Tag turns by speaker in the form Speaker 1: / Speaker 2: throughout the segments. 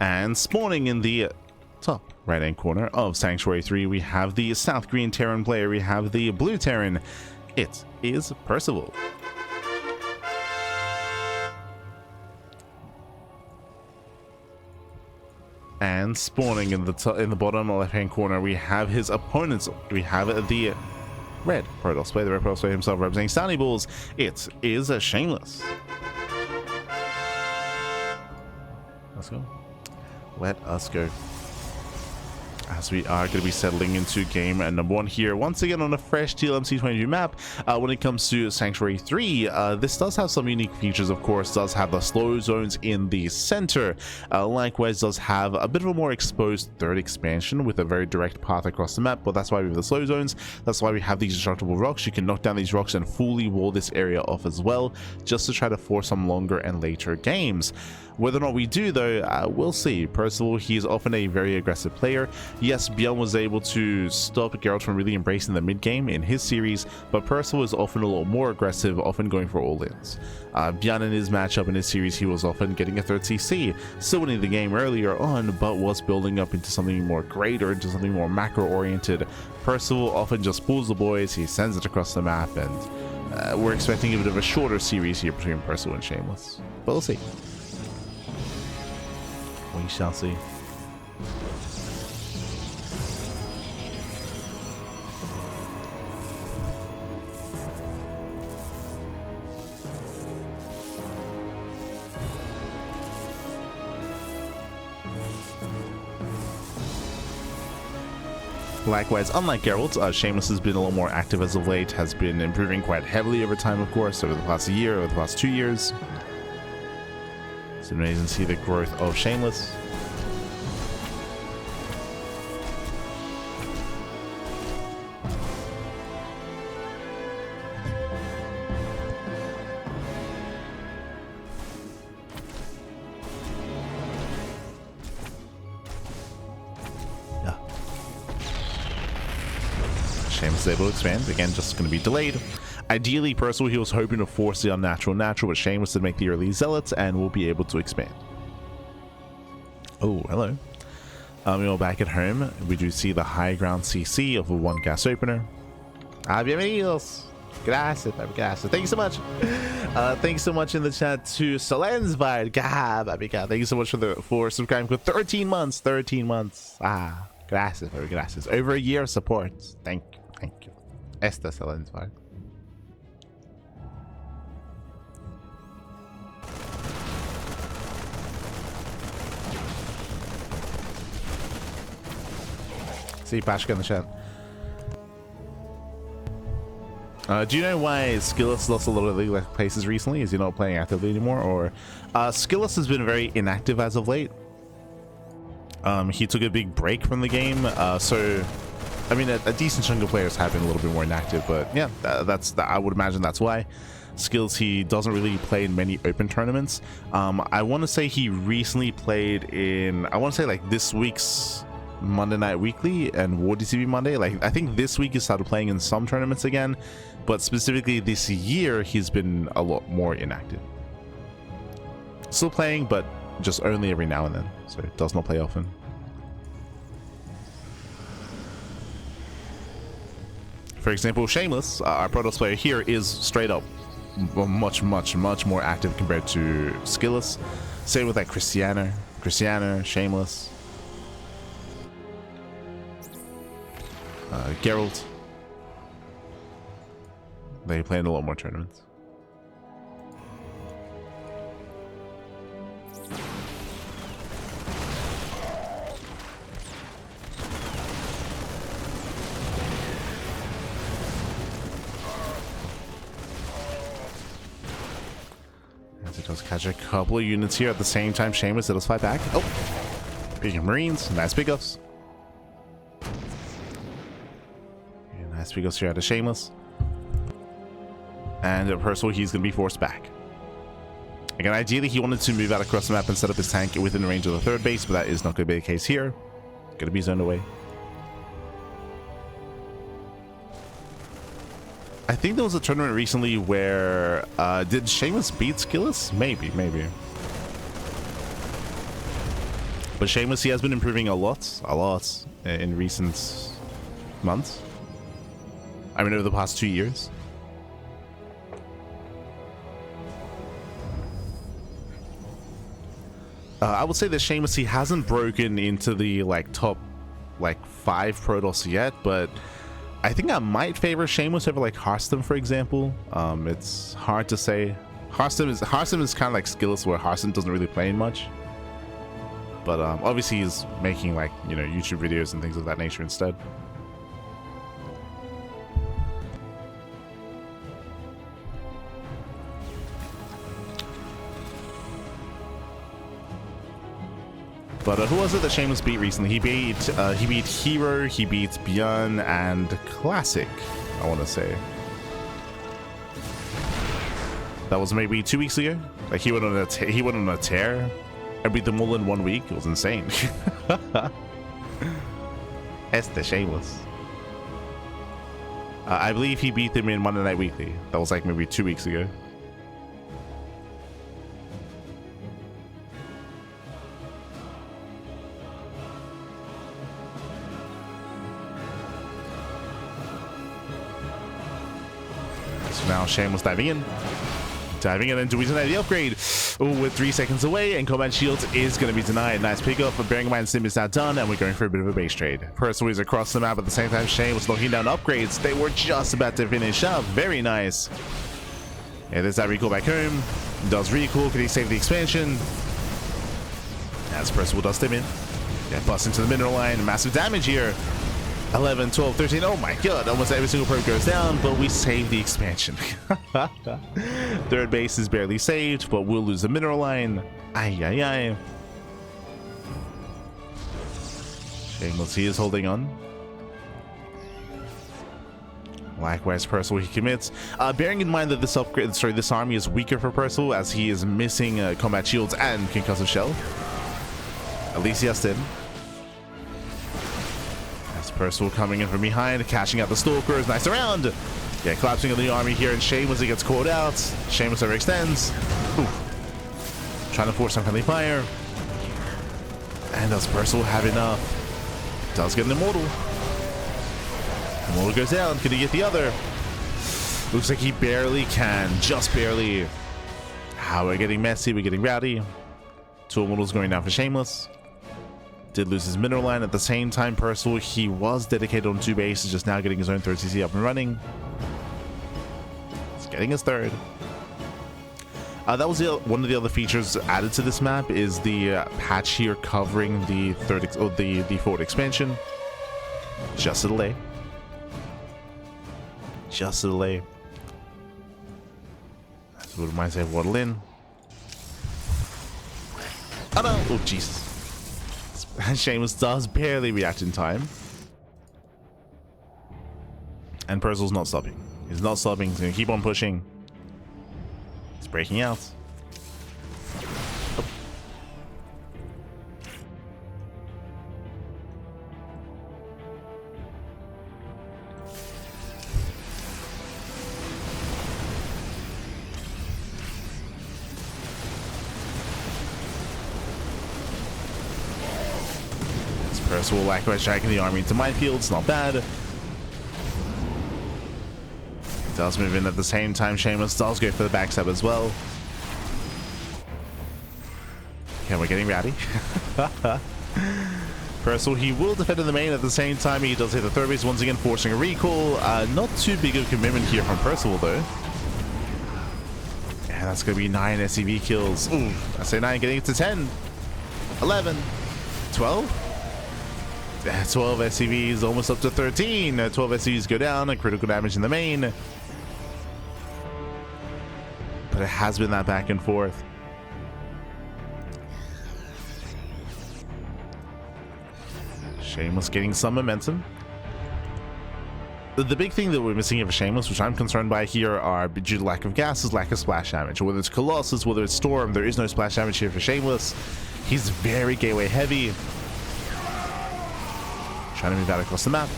Speaker 1: And spawning in the top right hand corner of Sanctuary 3, we have the South Green Terran player, we have the Blue Terran. It is Percival. And spawning in the bottom left hand corner, we have his opponents. We have the red Protoss player, the red Protoss player himself representing Sunny Bulls. It is a Shameless. Let's go. Let us go. As we are going to be settling into game number 1 here, once again on a fresh TLMC22 map. When it comes to Sanctuary 3, this does have some unique features, of course. Does have the slow zones in the center. Likewise, does have a bit of a more exposed third expansion with a very direct path across the map, but that's why we have the slow zones. That's why we have these destructible rocks. You can knock down these rocks and fully wall this area off as well, just to try to force some longer and later games. Whether or not we do, though, we'll see. Percival, he is often a very aggressive player. Yes, Bjorn was able to stop Geralt from really embracing the mid-game in his series, but Percival is often a lot more aggressive, often going for all-ins. Bjorn in his matchup in his series, he was often getting a 3rd CC, still winning the game earlier on, but was building up into something more greater, into something more macro-oriented. Percival often just pulls the boys, he sends it across the map, and we're expecting a bit of a shorter series here between Percival and Shameless. But we'll see. We shall see. Likewise, unlike Geralt, Shameless has been a little more active as of late, has been improving quite heavily over time, of course, over the past year, over the past 2 years. It's amazing to see the growth of Shameless. Yeah. Shameless is able to expand. Again, just going to be delayed. Ideally, Percival, he was hoping to force the unnatural natural, but Shameless to make the early zealots and will be able to expand. Oh, hello. We're back at home. We do see the high ground CC of a 1 gas opener. Bienvenidos. Gracias, gracias. Thank you so much. Thank you so much in the chat to Solensvard. Thank you so much for subscribing for 13 months. 13 months. Gracias, gracias. Over a year of support. Thank you. Esta Solensvard. See Pashka in the chat. Do you know why Skillus lost a lot of league places recently? Is he not playing actively anymore? Or Skillus has been very inactive as of late. He took a big break from the game, so I mean a decent chunk of players have been a little bit more inactive, but yeah, I would imagine that's why. Skills, he doesn't really play in many open tournaments. I want to say he recently played in, I want to say like this week's Monday Night Weekly and War DCB Monday. Like I think this week he started playing in some tournaments again, but specifically this year he's been a lot more inactive. Still playing, but just only every now and then, so it does not play often. For example, Shameless, our Protoss player here, is straight up much more active compared to Skillus. Same with like Cristiano, Shameless. Geralt. They play in a lot more tournaments. As it does catch a couple of units here at the same time. Shameless, it'll fight back. Oh, speaking of Marines, nice pickups. Nice pickups here out of Shameless. And Percival, he's going to be forced back. Again, ideally, he wanted to move out across the map and set up his tank within range of the 3rd base, but that is not going to be the case here. Going to be zoned away. I think there was a tournament recently where did Shameless beat Skillus? Maybe. But Shameless, he has been improving a lot in recent months. I mean, over the past 2 years. I would say that Shameless, he hasn't broken into the top 5 Protoss yet, but I think I might favor Shameless over Hearthstone, for example. It's hard to say. Hearthstone is kind of like Skilless, where Hearthstone doesn't really play much. But obviously he's making YouTube videos and things of that nature instead. But who was it that Shameless beat recently? He beat Hero, he beat Bjorn, and Classic, I want to say. That was maybe 2 weeks ago. He went on a tear. I beat them all in 1 week. It was insane. Este Shameless. I believe he beat them in Monday Night Weekly. That was maybe 2 weeks ago. Now Shameless diving in and do we deny the upgrade? Oh, we're 3 seconds away and Combat Shields is going to be denied. Nice pickup, but bearing in mind Sim is now done and we're going for a bit of a base trade. Percival is across the map at the same time. Shameless knocking down upgrades. They were just about to finish up. Very nice. Yeah, there's that recall back home. Does recall. Can he save the expansion? As Percival does stim in. Yeah, bust into the mineral line. Massive damage here. 11, 12, 13. Oh my god, almost every single probe goes down, but we save the expansion. Third base is barely saved, but we'll lose the mineral line. Ay, ay, ay. Shameless, he is holding on. Likewise, Percival, he commits. Bearing in mind that this army is weaker for Percival, as he is missing combat shields and concussive shell. At least he has Stim. Percival coming in from behind, cashing out the Stalkers. Nice around. Yeah, collapsing on the army here, and Shameless, he gets caught out. Shameless overextends. Ooh. Trying to force some friendly fire. And does Percival have enough? Does get an Immortal. Immortal goes down. Can he get the other? Looks like he barely can. Just barely. We're getting messy. We're getting rowdy. 2 Immortals going down for Shameless. Did lose his mineral line at the same time. Percival, he was dedicated on 2 bases, just now getting his own 3rd CC up and running. He's getting his 3rd. That was one of the other features added to this map, is the patch here covering the the forward expansion. Just a delay. Just a delay. That's what reminds me of Waddle in. Oh no! Oh Jesus. Shameless does barely react in time. And Percival's not stopping. He's not stopping. He's going to keep on pushing. He's breaking out. Oh. Percival likewise dragging the army into minefields, not bad. Does move in at the same time. Shameless does go for the backstab as well. Okay, we're getting rowdy. Percival, he will defend in the main at the same time. He does hit the 3rd base once again, forcing a recall. Not too big of a commitment here from Percival though. Yeah, that's going to be 9 SCV kills. Ooh, I say 9, getting it to 10, 11, 12. 12 SCVs, almost up to 13. 12 SCVs go down, and critical damage in the main. But it has been that back and forth. Shameless getting some momentum. The big thing that we're missing here for Shameless, which I'm concerned by here, are due to lack of gas, is lack of splash damage. Whether it's Colossus, whether it's Storm, there is no splash damage here for Shameless. He's very gateway heavy. Trying to move out across the map.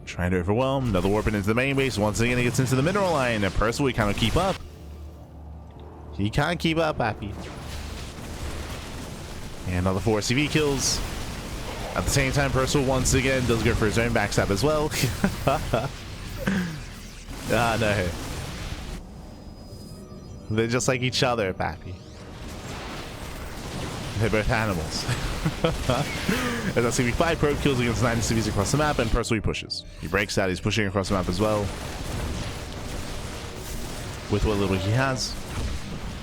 Speaker 1: Trying to overwhelm. Another warping into the main base. Once again, he gets into the mineral line. And Percival, he cannot keep up. He can't keep up, Happy. And another 4 CV kills. At the same time, Percival once again does go for his own backstab as well. Ah, no. They're just like each other, Pappy. They're both animals. As that's going to be 5 probe kills against 9 CVs across the map, and Percival pushes. He breaks out, he's pushing across the map as well. With what little he has.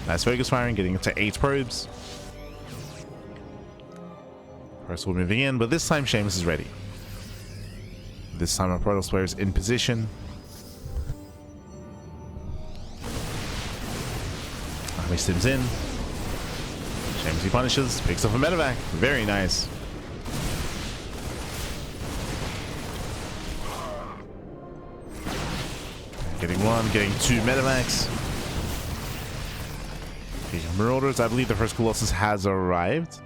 Speaker 1: Nice focus firing, getting it to 8 probes. Percival moving in, but this time Shameless is ready. This time our Protoss player is in position. Army stims in. Shameless he punishes, picks up a medevac. Very nice. Getting 1, getting 2 medevacs. Okay, Marauders, I believe the first Colossus has arrived.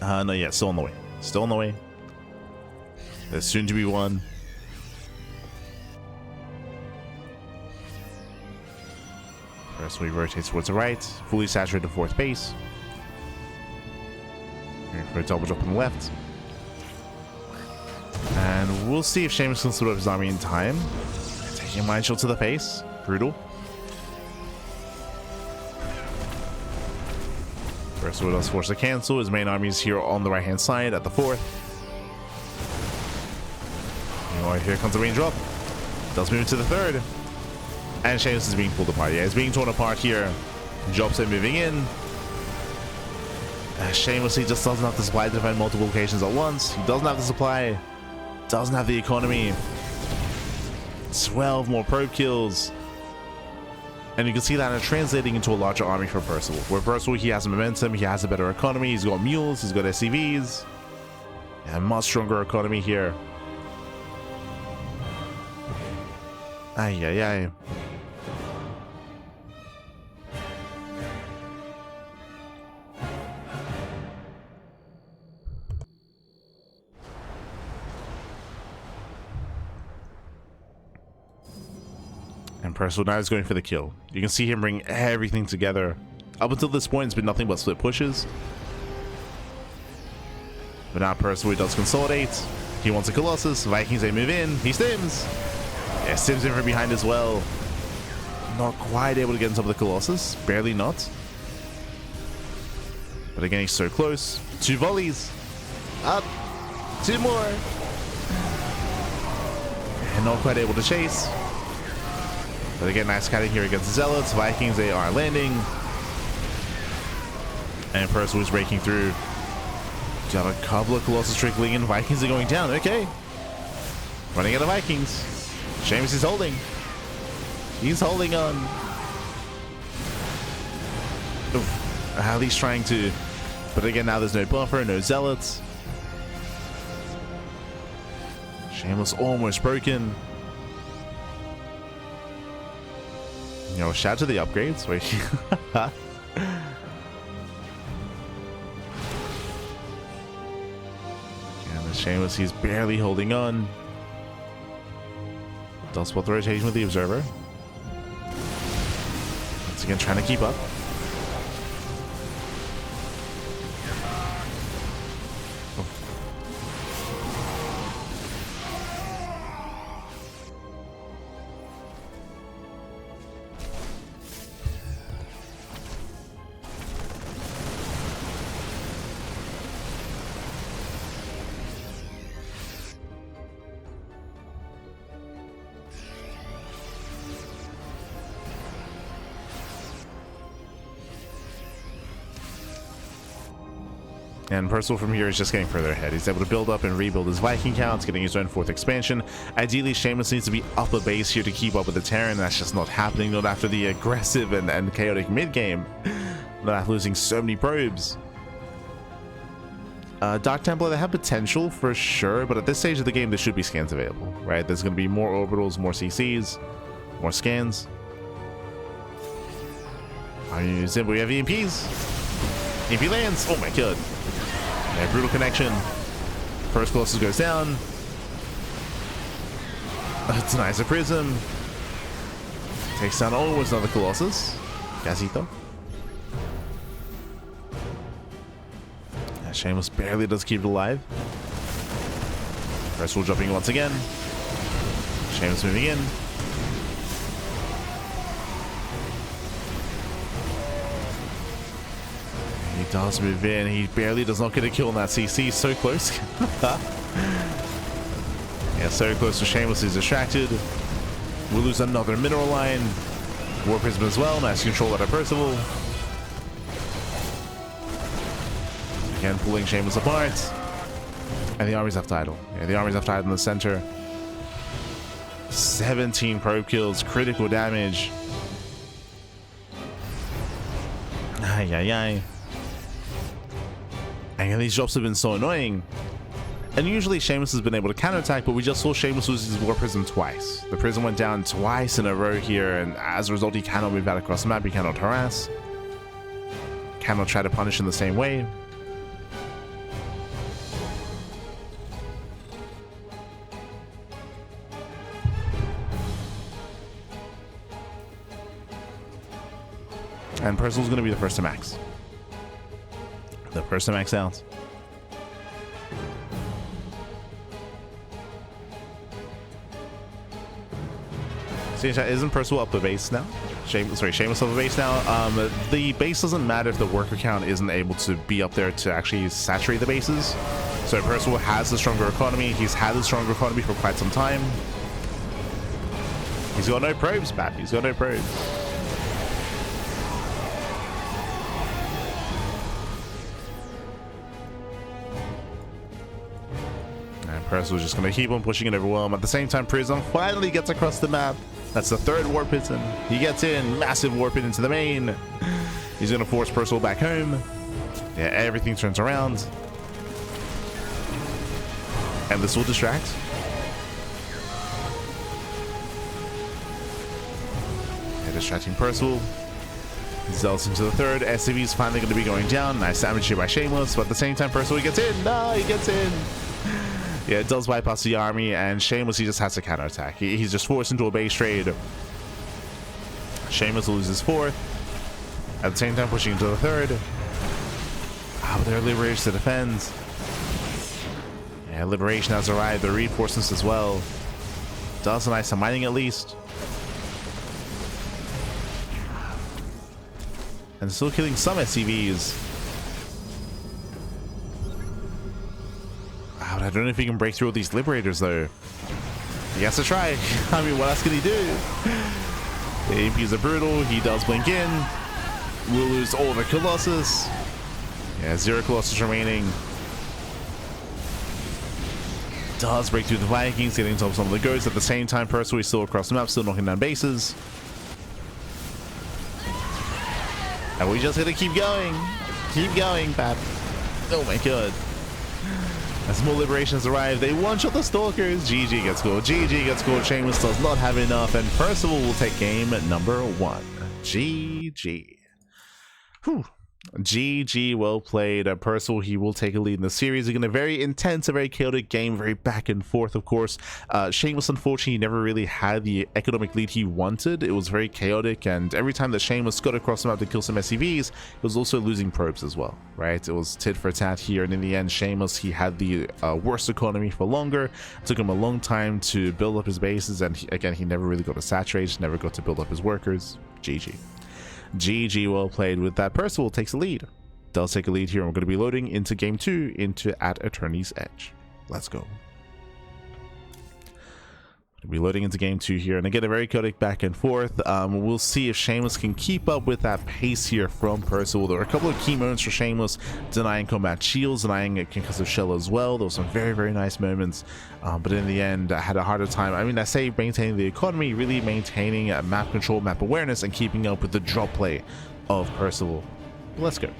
Speaker 1: No, yeah, still on the way. Still on the way. There's soon to be one. First we rotate towards the right, fully saturated 4th base. Here for a double jump on the left. And we'll see if Shameless can split up his army in time. Taking a mind shield to the face. Brutal. Percival does force to cancel. His main army is here on the right-hand side at the 4th. Anyway, here comes the range drop. Does move to the 3rd. And Shameless is being pulled apart. Yeah, he's being torn apart here. Drops are moving in. Shameless, he just doesn't have the supply to defend multiple locations at once. He doesn't have the supply. Doesn't have the economy. 12 more probe kills. And you can see that translating into a larger army for Percival. Where Percival, he has momentum, he has a better economy, he's got mules, he's got SCVs. Yeah, much stronger economy here. Ay, ay, ay. And Percival now is going for the kill. You can see him bring everything together. Up until this point, it's been nothing but split pushes. But now Percival does consolidate. He wants a Colossus. Vikings, they move in. He stims. Yeah, stims in from behind as well. Not quite able to get on top of the Colossus. Barely not. But again, he's so close. 2 volleys. Up. 2 more. And not quite able to chase. But again, nice cutting here against the Zealots. Vikings, they are landing. And Percival is breaking through. Got a couple of Colossus trickling in. Vikings are going down. Okay. Running out of Vikings. Shameless is holding. He's holding on. Oof. How he's trying to... But again, now there's no buffer, no Zealots. Shameless almost broken. You know, shout to the upgrades. Wait. And the Shameless, he's barely holding on. Does spot the rotation with the Observer. Once again, trying to keep up. And Percival from here is just getting further ahead. He's able to build up and rebuild his Viking counts, getting his own 4th expansion. Ideally, Shameless needs to be up a base here to keep up with the Terran. That's just not happening, not after the aggressive and chaotic mid-game. Not after losing so many probes. Dark Templar, they have potential for sure, but at this stage of the game, there should be scans available, right? There's going to be more orbitals, more CCs, more scans. We have EMPs. EMP lands. Oh my god. Yeah, brutal connection. First Colossus goes down. It's nice, a prism. Takes down always another Colossus. Gazito. Shameless barely does keep it alive. Percival jumping once again. Shameless moving in. He does move in. He barely does not get a kill on that CC. So close. Yeah, so close to Shameless. He's distracted. We'll lose another mineral line. War Prism as well. Nice control out of Percival. Again, pulling Shameless apart. And the armies have title. Yeah, the armies have title in the center. 17 probe kills, critical damage. Ay, ay, ay. And these drops have been so annoying. And usually Shameless has been able to counterattack, but we just saw Shameless lose his War Prism twice. The Prism went down twice in a row here, and as a result, he cannot move out across the map, he cannot harass. Cannot try to punish in the same way. And Percival's going to be the first to max. The first to max out. See, isn't Percival up the base now? Shameless up the base now. The base doesn't matter if the worker count isn't able to be up there to actually saturate the bases. So Percival has the stronger economy. He's had the stronger economy for quite some time. He's got no probes, Pat. He's got no probes. Percival's just going to keep on pushing and overwhelm. At the same time, Prism finally gets across the map. That's the third warp hit. He gets in. Massive warp hit into the main. He's going to force Percival back home. Yeah, everything turns around. And this will distract. Yeah, distracting Percival. Zelts into the third. SCV is finally going to be going down. Nice damage here by Shameless. But at the same time, Percival gets in. No, he gets in. Yeah, it does bypass the army, and Shameless, he just has to counterattack. He's just forced into a base trade. Shameless loses fourth. At the same time, pushing into the third. Ah, but they're Liberators to defend. Yeah, Liberation has arrived. The reinforcements as well. Does a nice mining at least. And still killing some SCVs. I don't know if he can break through all these Liberators, though. He has to try. I mean, what else can he do? The APs are brutal. He does blink in. We'll lose all the Colossus. Yeah, 0 Colossus remaining. Does break through the Vikings, getting top some of the ghosts. At the same time, Percival is still across the map, still knocking down bases. And we just gotta keep going. Keep going, Pat. Oh my god. As more Liberations arrive, they one-shot the Stalkers. GG gets scored. GG gets scored. Shameless does not have enough, and Percival will take game number 1. GG. Whew. GG, well played. Percival, he will take a lead in the series. Again, a very intense, a very chaotic game, very back and forth, of course. Shameless, unfortunately, never really had the economic lead he wanted. It was very chaotic, and every time that Shameless got across the map to kill some SCVs, it was also losing probes as well, right? It was tit for tat here, and in the end, Shameless, he had the worst economy for longer. It took him a long time to build up his bases, and he never really got to saturate, never got to build up his workers. GG. GG, well played. With that, Percival takes the lead. Does take a lead here, and we're going to be loading into game 2 into at Attorney's Edge. Let's go. We'll be loading into game 2 here, and again, a very chaotic back and forth. We'll see if Shameless can keep up with that pace here from Percival. There were a couple of key moments for Shameless, denying combat shields, denying a concussive shell as well. There were some very, very nice moments, but in the end, I had a harder time. I mean, I say maintaining the economy, really maintaining map control, map awareness, and keeping up with the drop play of Percival. Let's go.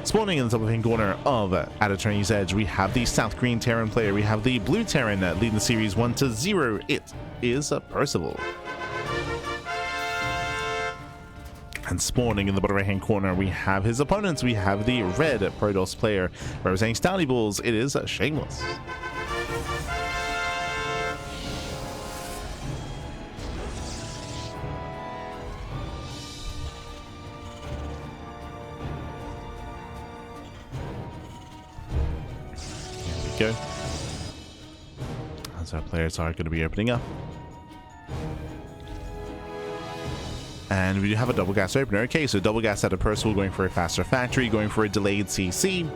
Speaker 1: Spawning in the top left-hand corner of at Attorney's Edge, we have the South Green Terran player. We have the Blue Terran leading the series 1-0. It is Percival. And spawning in the bottom right-hand corner, we have his opponents. We have the Red Protoss player representing Stally Bulls. It is Shameless. as our players are going to be opening up. And we do have a double gas opener. Okay, so double gas out of Percival, going for a faster factory, going for a delayed CC.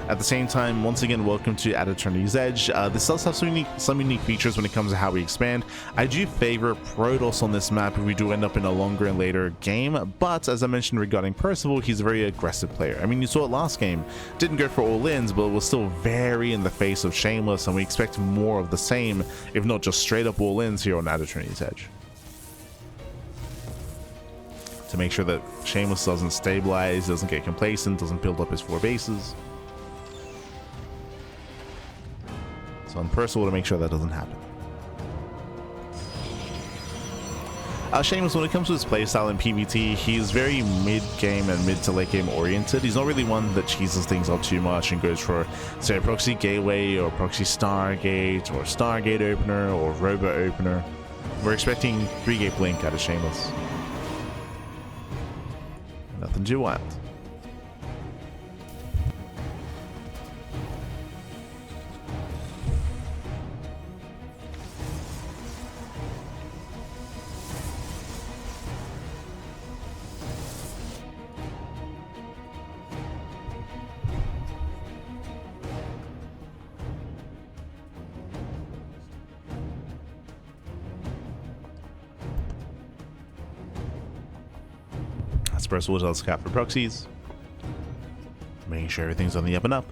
Speaker 1: At the same time, once again, welcome to At Eternity's Edge. This does have some unique features when it comes to how we expand. I do favor Protoss on this map if we do end up in a longer and later game, but as I mentioned regarding Percival, he's a very aggressive player. I mean, you saw it last game. Didn't go for all-ins, but was still very in the face of Shameless, and we expect more of the same, if not just straight up all-ins here on At Eternity's Edge. To make sure that Shameless doesn't stabilize, doesn't get complacent, doesn't build up his 4 bases. So on Percival to make sure that doesn't happen. Shameless, when it comes to his playstyle in PvT, he's very mid-game and mid to late game oriented. He's not really one that cheeses things up too much and goes for, say, a proxy gateway or proxy Stargate or Stargate opener or Robo opener. We're expecting 3-gate blink out of Shameless. Nothing too wild. Percival does scout for proxies, making sure everything's on the up and up.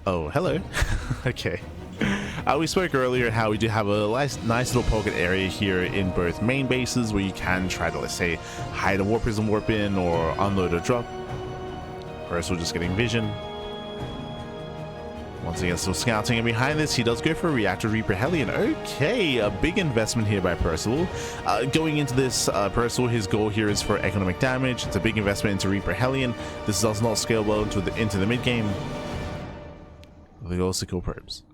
Speaker 1: Oh, hello. Okay. We spoke earlier how we do have a nice little pocket area here in both main bases where you can try to, let's say, hide a warp prism warp in or unload a drop. Percival just getting vision. Once again, still scouting, and behind this, he does go for a Reactor Reaper Hellion. Okay, a big investment here by Percival. Going into this, Percival, his goal here is for economic damage. It's a big investment into Reaper Hellion. This does not scale well into the mid game. They also kill probes.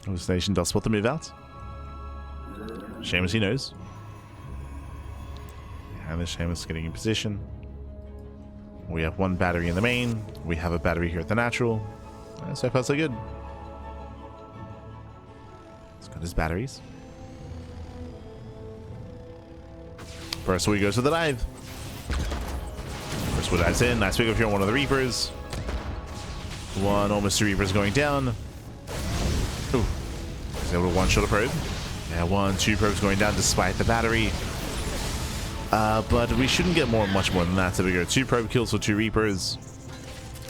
Speaker 1: Hallucination does spot the move out. Shameless, he knows. And the Shameless getting in position. We have 1 battery in the main. We have a battery here at the natural. So far so good. He's got his batteries. First we goes to the dive. First one dives in. Nice pick up here on one of the Reapers. Almost 2 Reapers going down. Ooh. He's able to one-shot a probe. Yeah, 2 probes going down despite the battery. But we shouldn't get much more than that. So we go 2 probe kills for 2 Reapers.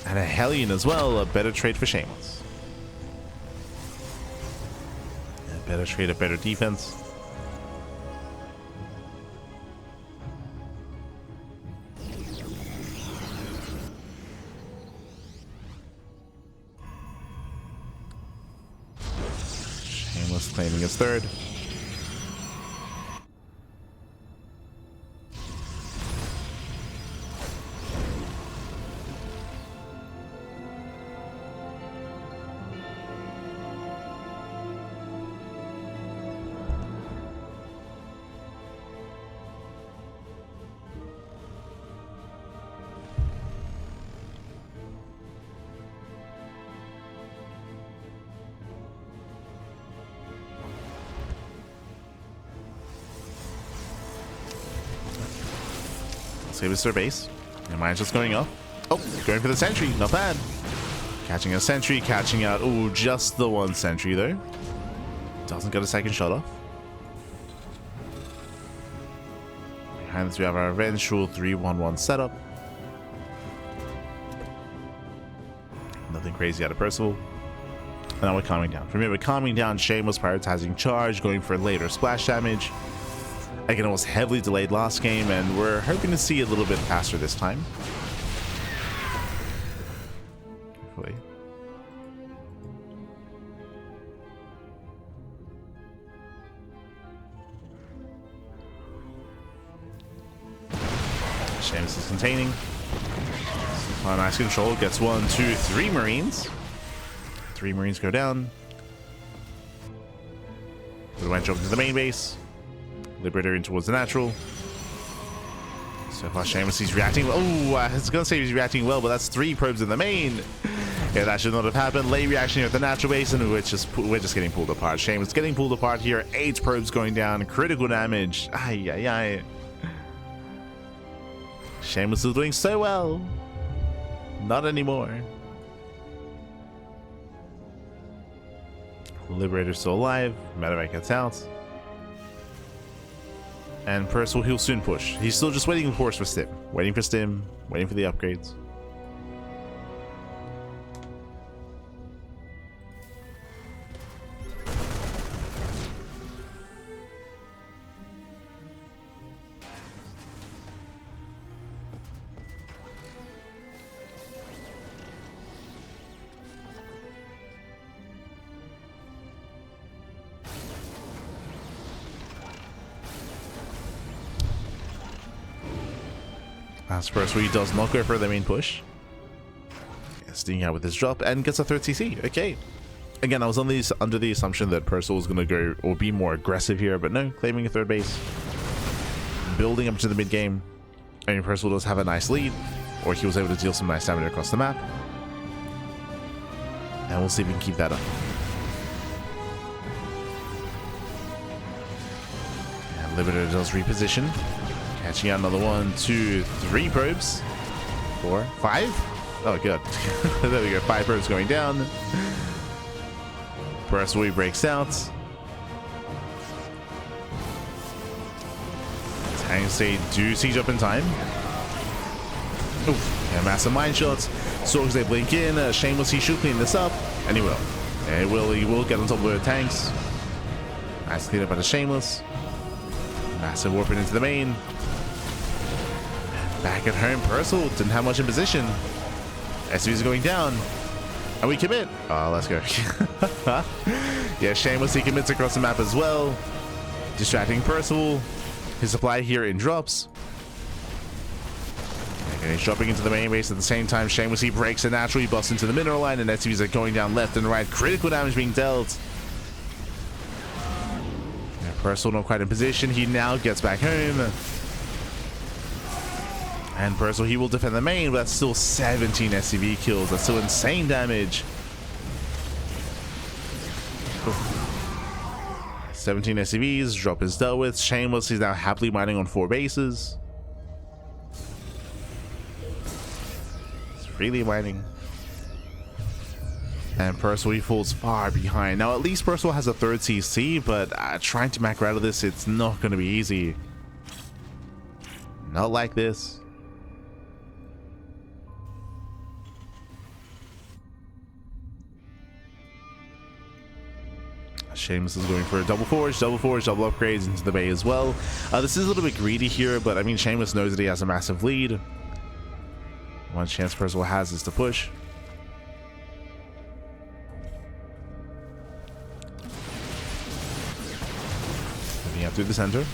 Speaker 1: And a Hellion as well. A better trade for Shameless. A better trade, a better defense. Shameless claiming his 3rd. Save his third base. And mine's just going up. Oh, going for the sentry. Not bad. Catching a sentry, catching out. Oh, just the 1 sentry though. Doesn't get a 2nd shot off. Behind this, we have our eventual 3-1-1 setup. Nothing crazy out of Percival. And now we're calming down. Remember, calming down, Shameless prioritizing charge, going for later splash damage. Again, it was heavily delayed last game, and we're hoping to see a little bit faster this time. Hopefully. Shameless is containing. Nice control. Gets 1, 2, 3 Marines. 3 Marines go down. We went jump to the main base. Liberator in towards the natural. So far, Shameless, he's reacting well. Oh, I was going to say he's reacting well, but that's 3 probes in the main. Yeah, that should not have happened. Late reaction here at the natural base, and we're just getting pulled apart. Shameless getting pulled apart here. 8 probes going down. Critical damage. Ay, ay, ay. Shameless is doing so well. Not anymore. Liberator's still alive. Medevac gets out. And Percival, he'll soon push. He's still just waiting, of course, for Stim. Waiting for Stim. Waiting for the upgrades. As Percival, he does not go for the main push. Sticking out with his drop and gets a 3rd CC. Okay. Again, I was under the assumption that Percival was going to go or be more aggressive here, but no, claiming a 3rd base. Building up to the mid game. I mean, Percival does have a nice lead, or he was able to deal some nice damage across the map. And we'll see if we can keep that up. And Liberator does reposition. Catching out another 1, 2, 3 probes. 4, 5? Oh, good. There we go. 5 probes going down. Percival breaks out. Tanks, they do siege up in time. Oof. Yeah, massive mine shots. Swords, they blink in. Shameless, he should clean this up. And he will. And he will get on top of the tanks. Nice clean up by the Shameless. Massive warping into the main. Back at home, Percival didn't have much in position. SUVs are going down. And we commit. Oh, let's go. Yeah, Shameless, he commits across the map as well. Distracting Percival. His supply here in drops. And he's dropping into the main base at the same time. Shameless, he breaks and naturally busts into the mineral line, and SUVs are going down left and right. Critical damage being dealt. Yeah, Percival not quite in position. He now gets back home. And Percival, he will defend the main, but that's still 17 SCV kills. That's still insane damage. Oof. 17 SCVs, drop is dealt with. Shameless, he's now happily mining on 4 bases. He's really mining. And Percival, he falls far behind. Now, at least Percival has a 3rd CC, but trying to macro out of this, it's not going to be easy. Not like this. Shameless is going for a double forge, double upgrades into the bay as well. This is a little bit greedy here, but I mean, Shameless knows that he has a massive lead. One chance Percival has is to push. Moving out through the center.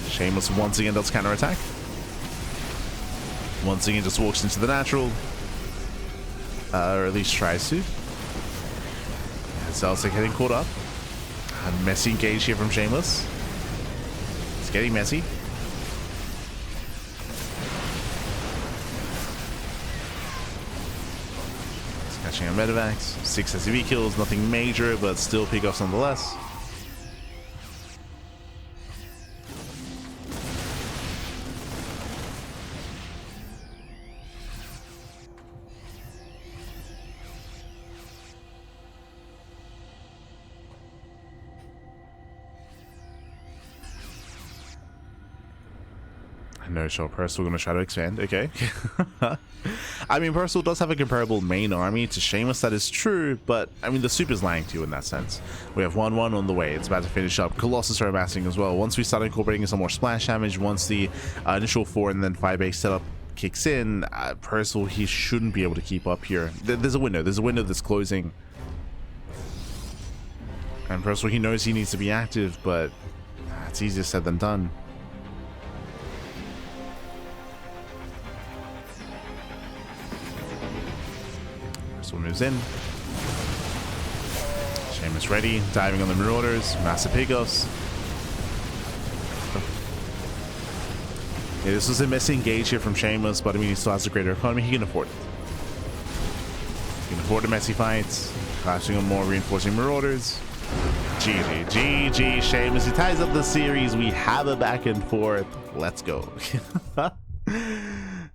Speaker 1: Shameless once again does counterattack. Once again just walks into the natural. Or at least tries to. And Celtic getting caught up. A messy engage here from Shameless. It's getting messy. It's catching on medevacs. 6 SCV kills, nothing major, but still pick-offs nonetheless. No shot. Percival gonna try to expand. Okay. I mean, Percival does have a comparable main army to Shameless, that is true, but I mean, the soup is lying to you in that sense. We have 1-1 on the way. It's about to finish up. Colossus are amassing as well. Once we start incorporating some more splash damage, once the initial 4 and then 5 base setup kicks in, Percival, he shouldn't be able to keep up here. There's a window. There's a window that's closing. And Percival, he knows he needs to be active, but it's easier said than done. Moves in. Shameless ready, diving on the Marauders, massive pick-offs. Yeah, this was a messy engage here from Shameless, but I mean, he still has a greater economy. He can afford it. He can afford the messy fights, clashing on more reinforcing Marauders. GG, GG, Shameless. He ties up the series. We have a back and forth. Let's go.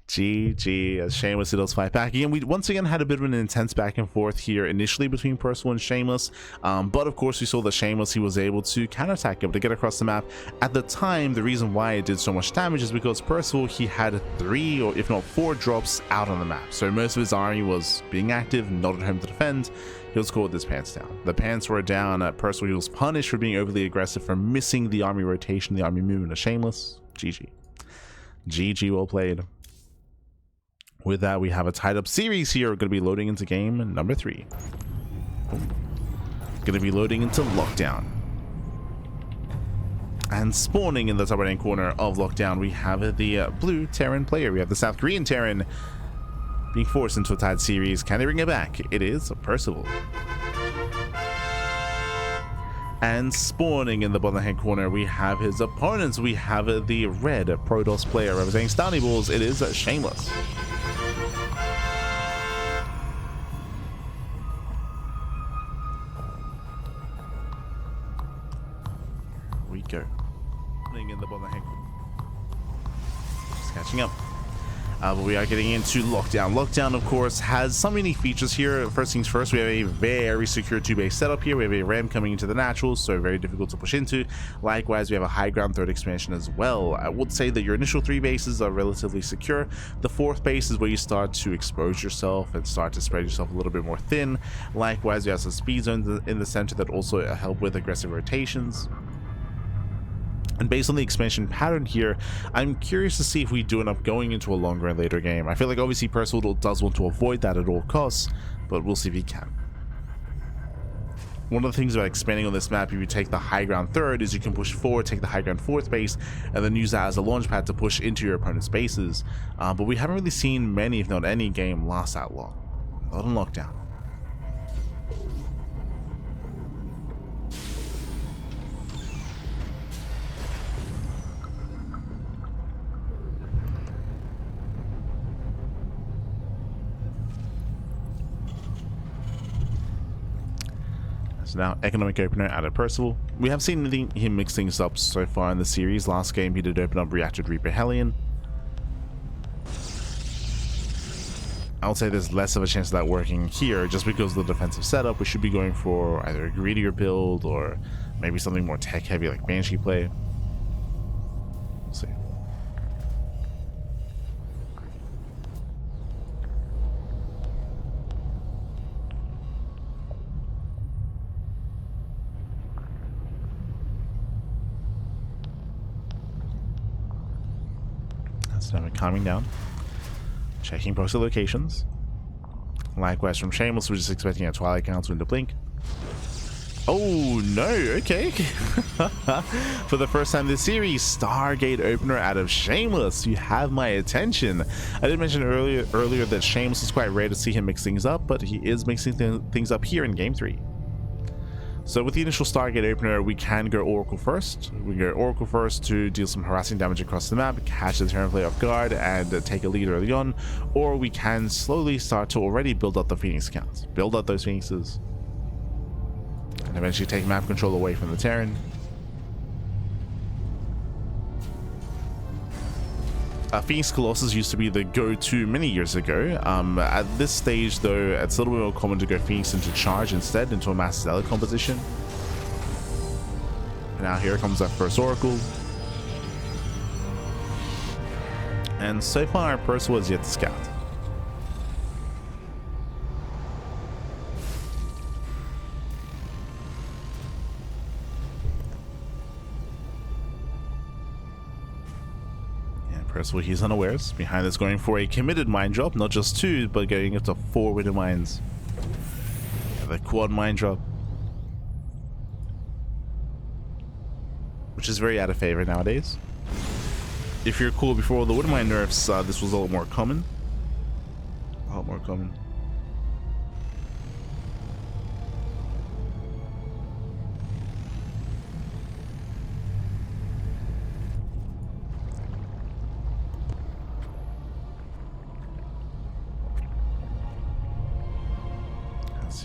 Speaker 1: GG, as Shameless does fight back again. We once again had a bit of an intense back and forth here initially between Percival and Shameless, but of course we saw that Shameless, he was able to counterattack, able to get across the map. At the time, the reason why it did so much damage is because Percival, he had 3 or if not 4 drops out on the map, so most of his army was being active, not at home to defend. He was called his pants down. The pants were down. Percival, he was punished for being overly aggressive, for missing the army rotation, the army movement of Shameless. GG. GG, well played. With that, we have a tied up series here. We're going to be loading into game number 3. Going to be loading into Lockdown. And spawning in the top right hand corner of Lockdown, we have the blue Terran player. We have the South Korean Terran being forced into a tied series. Can they bring it back? It is Percival. And spawning in the bottom hand corner, we have his opponents. We have the red Protoss player representing Stony Balls. It is Shameless. We go. In the bottom hand corner. Just catching up. But we are getting into Lockdown. Lockdown, of course, has some unique features here. First things first, we have a very secure 2-base setup here. We have a ram coming into the naturals, so very difficult to push into. Likewise, we have a high ground 3rd expansion as well. I would say that your initial 3 bases are relatively secure. The 4th base is where you start to expose yourself and start to spread yourself a little bit more thin. Likewise, we have some speed zones in the center that also help with aggressive rotations. And based on the expansion pattern here, I'm curious to see if we do end up going into a longer and later game. I feel like obviously Percival does want to avoid that at all costs, but we'll see if he can. One of the things about expanding on this map, if you take the high ground 3rd, is you can push forward, take the high ground 4th base, and then use that as a launch pad to push into your opponent's bases. But we haven't really seen many, if not any, game last that long. Not on Lockdown. So now, economic opener out of Percival. We have seen him mix things up so far in the series. Last game, he did open up Reacted Reaper Hellion. I would say there's less of a chance of that working here, just because of the defensive setup. We should be going for either a greedier build or maybe something more tech-heavy like Banshee play. We'll see. So now we're calming down, checking postal locations. Likewise from Shameless, we're just expecting a Twilight Council into Blink. Oh no, okay. For the first time this series, Stargate opener out of Shameless. You have my attention. I did mention earlier that Shameless is quite rare to see him mix things up, but he is mixing things up here in game 3. So with the initial Stargate opener, we can go Oracle first. We go Oracle first to deal some harassing damage across the map, catch the Terran player off guard, and take a lead early on. Or we can slowly start to already build up the Phoenix counts. Build up those Phoenixes. And eventually take map control away from the Terran. Phoenix Colossus used to be the go-to many years ago. At this stage, though, it's a little bit more common to go Phoenix into Charge instead, into a Mass Zealot composition. And now here comes our first Oracle. And so far, our Percival is yet to scout. Percival, he's unawares. Behind this, going for a committed mine drop, not just 2, but getting up to 4 winter mines. The quad mine drop, which is very out of favor nowadays. If you're cool before the winter mine nerfs, this was a lot more common. A lot more common.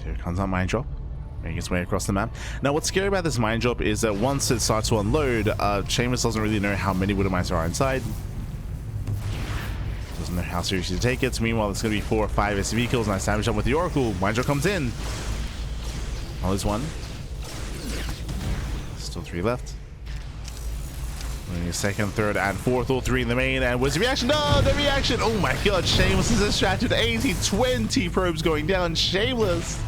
Speaker 1: Here comes our mine drop. Making its way across the map. Now, what's scary about this mine drop is that once it starts to unload, Shameless doesn't really know how many Widow Mines are inside. Doesn't know how seriously to take it. Meanwhile, there's going to be 4 or 5 SCV kills. Nice damage up with the Oracle. Mine drop comes in. Oh, there's 1. Still 3 left. Second, third, and fourth, all 3 in the main. And where's the reaction? No, the reaction! Oh my god, Shameless is distracted. 20 probes going down. Shameless.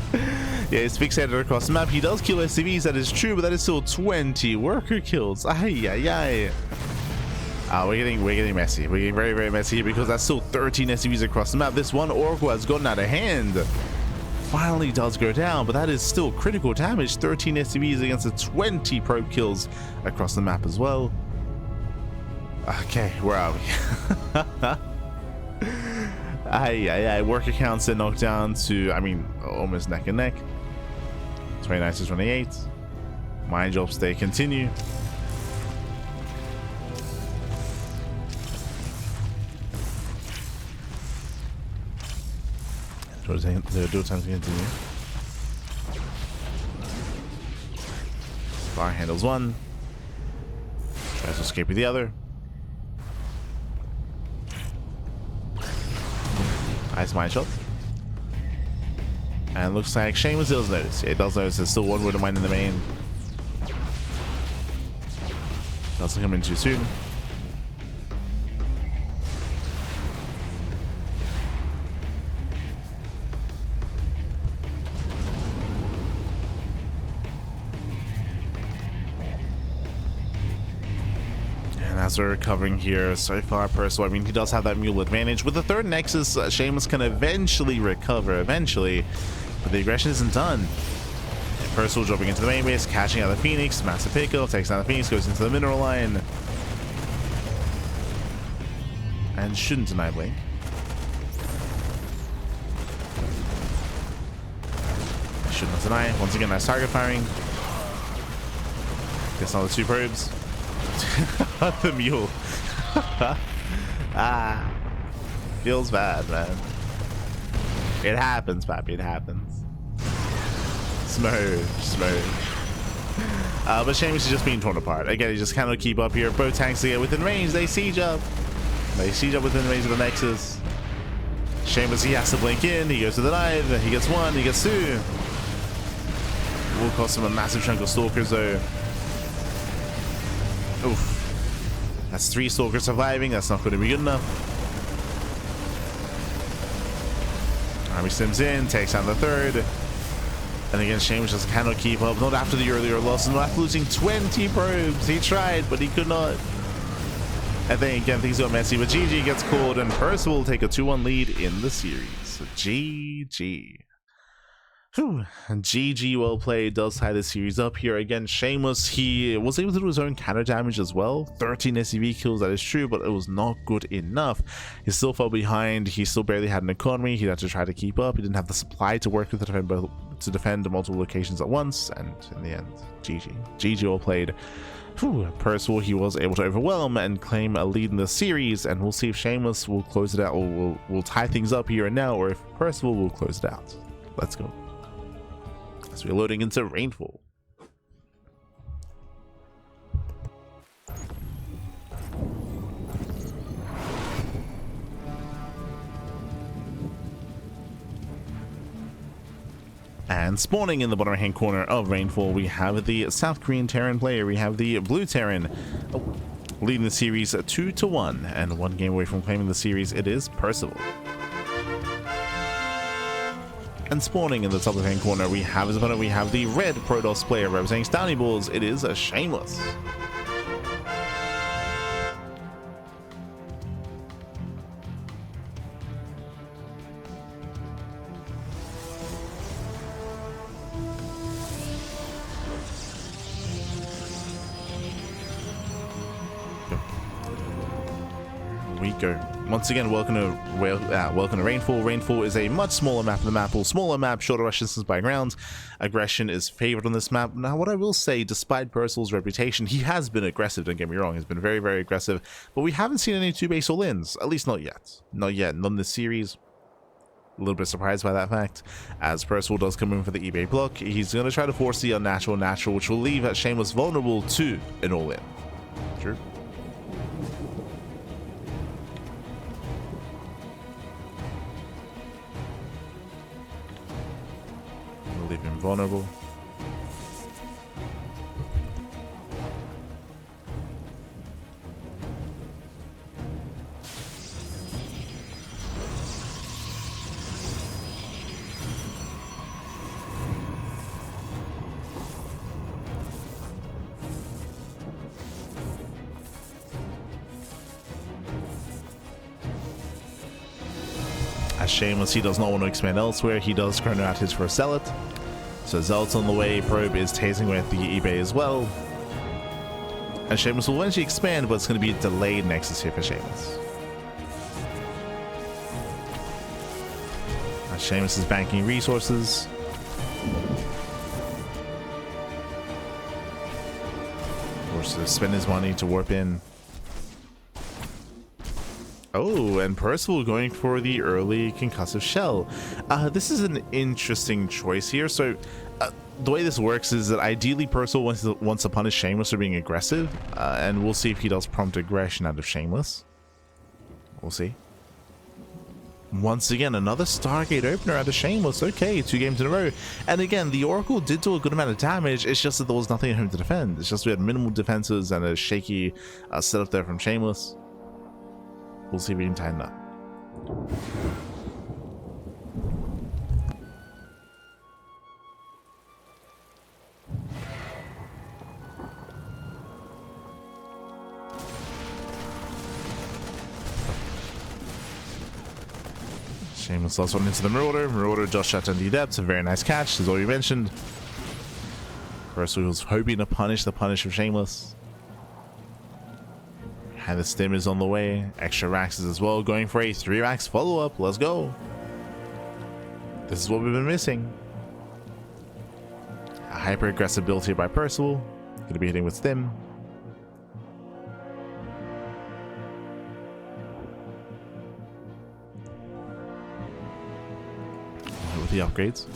Speaker 1: Yeah, he's fixated across the map. He does kill SCVs, that is true, but that is still 20 worker kills. Ay, ay, ay. We're getting messy. We're getting very, very messy here because that's still 13 SCVs across the map. This one Oracle has gotten out of hand. Finally does go down, but that is still critical damage. 13 SCVs against the 20 probe kills across the map as well. Okay, where are we? Aye. Worker counts are knocked down to, I mean, almost neck and neck. 29 to 28. Mine drops, they continue. The dual times continue. Bar handles 1. Tries to escape with the other. Nice mine shot. And looks like Shameless does notice. Yeah, it does notice there's still 1 Widow Mine in the main. Doesn't come in too soon. As we're recovering here so far, Percival, I mean, he does have that mule advantage. With the 3rd Nexus, Shameless can eventually recover, but the aggression isn't done. And Percival dropping into the main base, catching out the Phoenix, massive pickup, takes down the Phoenix, goes into the mineral line. And shouldn't deny Blink. Should not deny. Once again, nice target firing. Gets another 2 probes. The mule. Feels bad, man. It happens, papi, it happens. Smooth. But Shameless is just being torn apart. Again, he just cannot keep up here. Both tanks to get within range. They siege up. Within range of the Nexus. Shameless, he has to blink in. He goes to the dive. He gets 1. He gets 2. Will cost him a massive chunk of Stalkers, though. Oof. That's 3 Stalkers surviving. That's not going to be good enough. Army Sims in, takes down the 3rd. And again, Shameless just cannot keep up. Not after the earlier losses, not after losing 20 probes. He tried, but he could not. And then again, things got messy, but GG gets called, and Percival will take a 2-1 lead in the series. So GG. Whew. GG, well played, does tie the series up here. Again, Shameless, he was able to do his own counter damage as well. 13 SCV kills, that is true, but it was not good enough. He still fell behind. He still barely had an economy. He had to try to keep up. He didn't have the supply to work with to defend multiple locations at once, and in the end, GG, well played. Whew. Percival, he was able to overwhelm and claim a lead in the series, and we'll see if Shameless will close it out, or will tie things up here and now, or if Percival will close it out. Let's go. So we're loading into Rainfall. And spawning in the bottom right hand corner of Rainfall, we have the South Korean Terran player. We have the Blue Terran leading the series 2-1, and 1 game away from claiming the series. It is Percival. And spawning in the top left hand corner, we have his opponent. We have the red Protoss player representing Stony Balls. It is a Shameless. We go. Once again, welcome to Rainfall. Rainfall is a much smaller map than the map. Smaller map, shorter rush distance by ground. Aggression is favored on this map. Now, what I will say, despite Percival's reputation, he has been aggressive, don't get me wrong. He's been very, very aggressive. But we haven't seen any 2 base all-ins. At least not yet. Not in this series. A little bit surprised by that fact, as Percival does come in for the eBay block. He's going to try to force the unnatural natural, which will leave Shameless vulnerable to an all-in. True. We'll leave him vulnerable. Shameless, he does not want to expand elsewhere. He does chrono out his first Zealot. So Zealot's on the way. Probe is tasting with the eBay as well. And Shameless will eventually expand, but it's going to be a delayed Nexus here for Shameless. Shameless is banking resources. Forced to spend his money to warp in. Oh, and Percival going for the early concussive shell. This is an interesting choice here. So the way this works is that ideally Percival wants to punish Shameless for being aggressive, and we'll see if he does prompt aggression out of Shameless. We'll see. Once again, another Stargate opener out of Shameless. Okay, 2 games in a row. And again, the Oracle did do a good amount of damage. It's just that there was nothing at home to defend. It's just we had minimal defenses and a shaky setup there from Shameless. We'll see if we can tighten up. Shameless last one into the Marauder. Marauder just shut down the depths. A very nice catch, as already mentioned. First, we was hoping to punish the punish of Shameless. And the stim is on the way. Extra Raxes as well, going for a 3 Rax follow-up. Let's go. This is what we've been missing. A hyper-aggressive build here by Percival. Going to be hitting with stim. With the upgrades.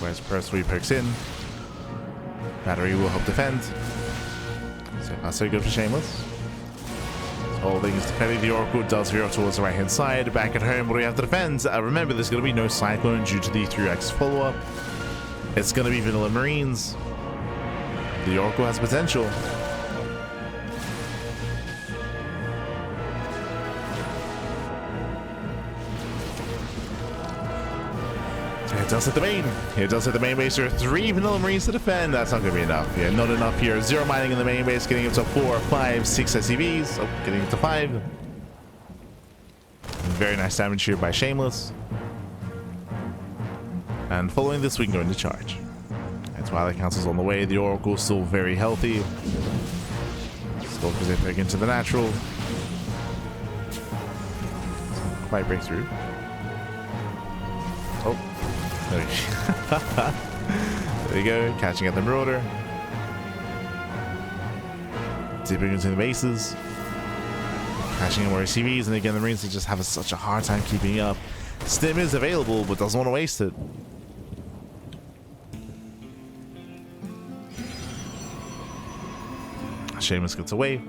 Speaker 1: Whereas Percival pokes in. Battery will help defend. So far so good for Shameless. All things defending. The Oracle does veer towards the right hand side. Back at home, what do we have to defend? Remember, there's going to be no Cyclone due to the 3x follow-up. It's going to be Vanilla Marines. The Oracle has potential. It does hit the main. It does hit the main base here. 3 Vanilla Marines to defend. That's not going to be enough. Yeah, not enough here. 0 mining in the main base, getting up to 4, 5, 6 SCVs. Oh, getting up to 5. Very nice damage here by Shameless. And following this, we can go into charge. That's why the council's on the way. The Oracle still very healthy. Still Pacific into the natural. Doesn't quite break through. Oh. There you go, catching at the Marauder. Dipping into the bases. Catching more CVs, and again the Marines just have such a hard time keeping up. Stim is available, but doesn't want to waste it. Shameless gets away.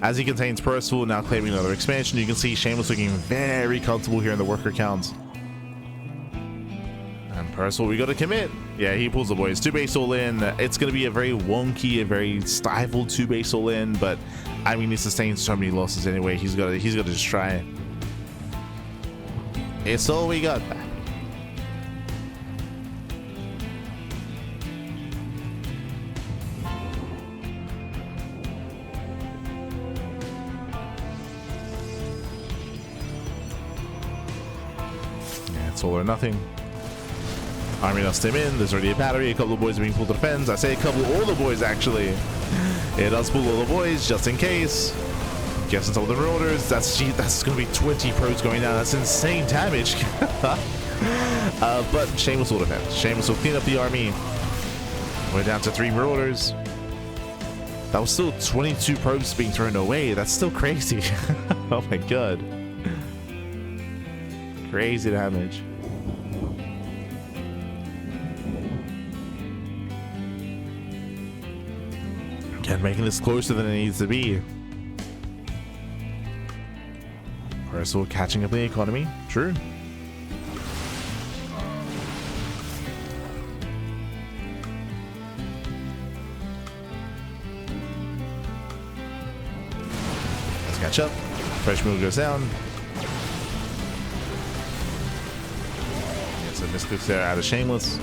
Speaker 1: As he contains Percival, now claiming another expansion, you can see Shameless looking very comfortable here in the worker count. Percival, we got to commit. Yeah, he pulls the boys. 2 base all in. It's going to be a very wonky, a very stifled 2 base all in, but I mean, he sustained so many losses anyway. He's got to just try it. It's all we got back. Yeah, it's all or nothing. Army does stim in. There's already a battery. A couple of boys are being pulled to defense. I say a couple, all the boys actually. It does pull all the boys just in case. Guess it's all the Marauders. That's going to be 20 pros going down. That's insane damage. But Shameless will defend. Shameless will clean up the army. We're down to 3 Marauders. That was still 22 probes being thrown away. That's still crazy. Oh my god. Crazy damage. Again, making this closer than it needs to be. Percival catching up in the economy. True. Let's catch up. Fresh move goes down. Yes, a misclick there out of Shameless.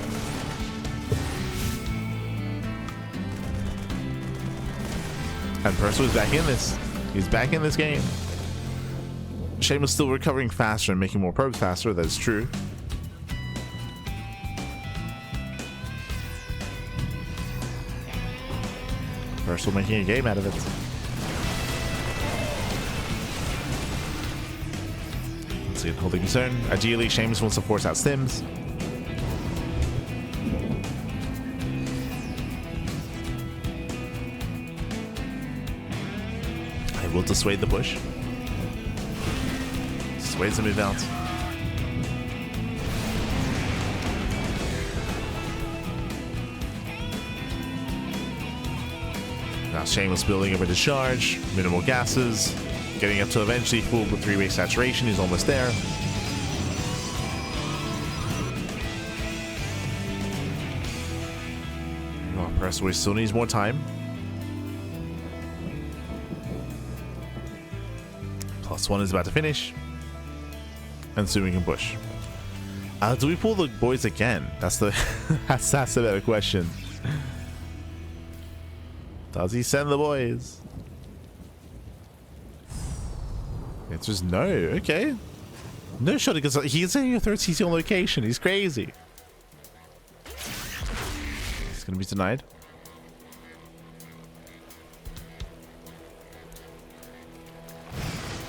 Speaker 1: And Percival's back in this. He's back in this game. Shameless still recovering faster and making more probes faster. That is true. Percival making a game out of it. Let's see, holding his own. Ideally, Shameless wants to force out stims. I will dissuade the push. Dissuades the move out. Now Shameless building up a discharge, minimal gases, getting up to eventually full with 3-way saturation. He's almost there. Oh, Percival still needs more time. +1 is about to finish. And soon we can push. Do we pull the boys again? That's the that's the better question. Does he send the boys? It's just no. Okay. No shot because he's saying a third CC on location. He's crazy. He's gonna be denied.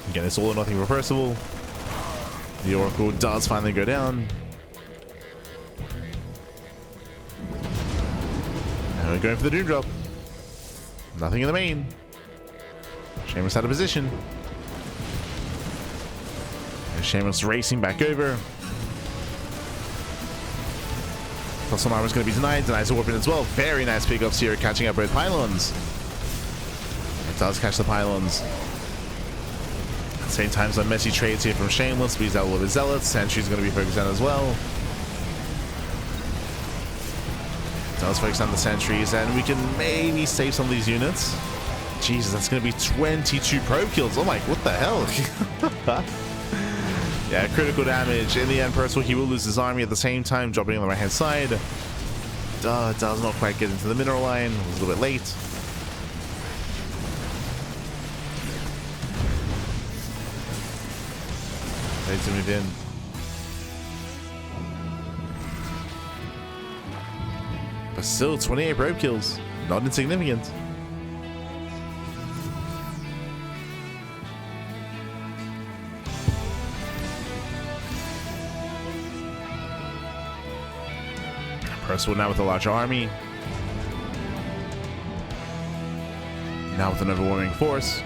Speaker 1: Again, it's all or nothing for Percival. The Oracle does finally go down. And we're going for the Doom Drop. Nothing in the main. Shameless out of position. And Shameless racing back over. +1 armor is going to be denied. Denies the weapon as well. Very nice pickups here, catching up both pylons. It does catch the pylons. At the same time, some messy trades here from Shameless. Beats out a little bit Zealots. Sentry's going to be focused on as well. Does focus on the sentries, and we can maybe save some of these units. Jesus, that's going to be 22 probe kills. Oh my, what the hell? Yeah, critical damage. In the end, Percival, he will lose his army at the same time, dropping on the right-hand side. Does not quite get into the mineral line. It was a little bit late. Ready to move in. But still, 28 probe kills. Not insignificant. Percival now with a larger army. Now with an overwhelming force.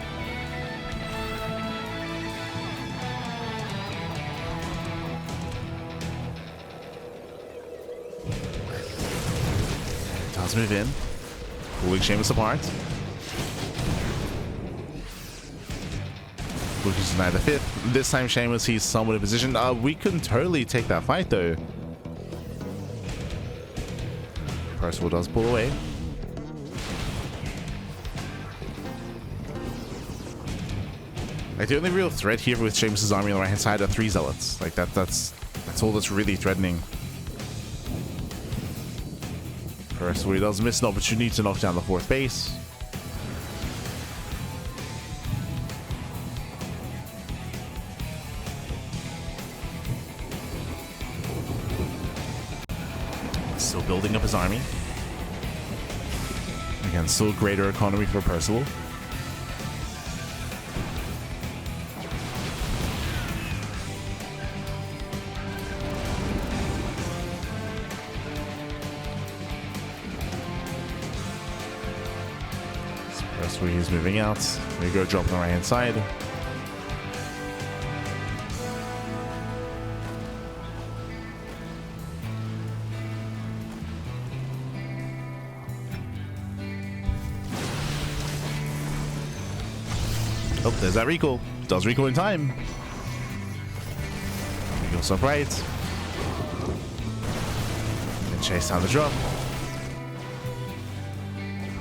Speaker 1: Does move in. Pulling Shameless apart. Lucas denied the 5th. This time Shameless, he's somewhat in position. We couldn't totally take that fight though. Percival does pull away. Like the only real threat here with Shameless's army on the right hand side are 3 zealots. Like that's all that's really threatening. Percival does miss an opportunity to knock down the 4th base. Still building up his army. Again, still greater economy for Percival. That's where he's moving out. There you go, drop on the right hand side. Oh, there's that recall. Does recall in time. He goes up right. And chase down the drop.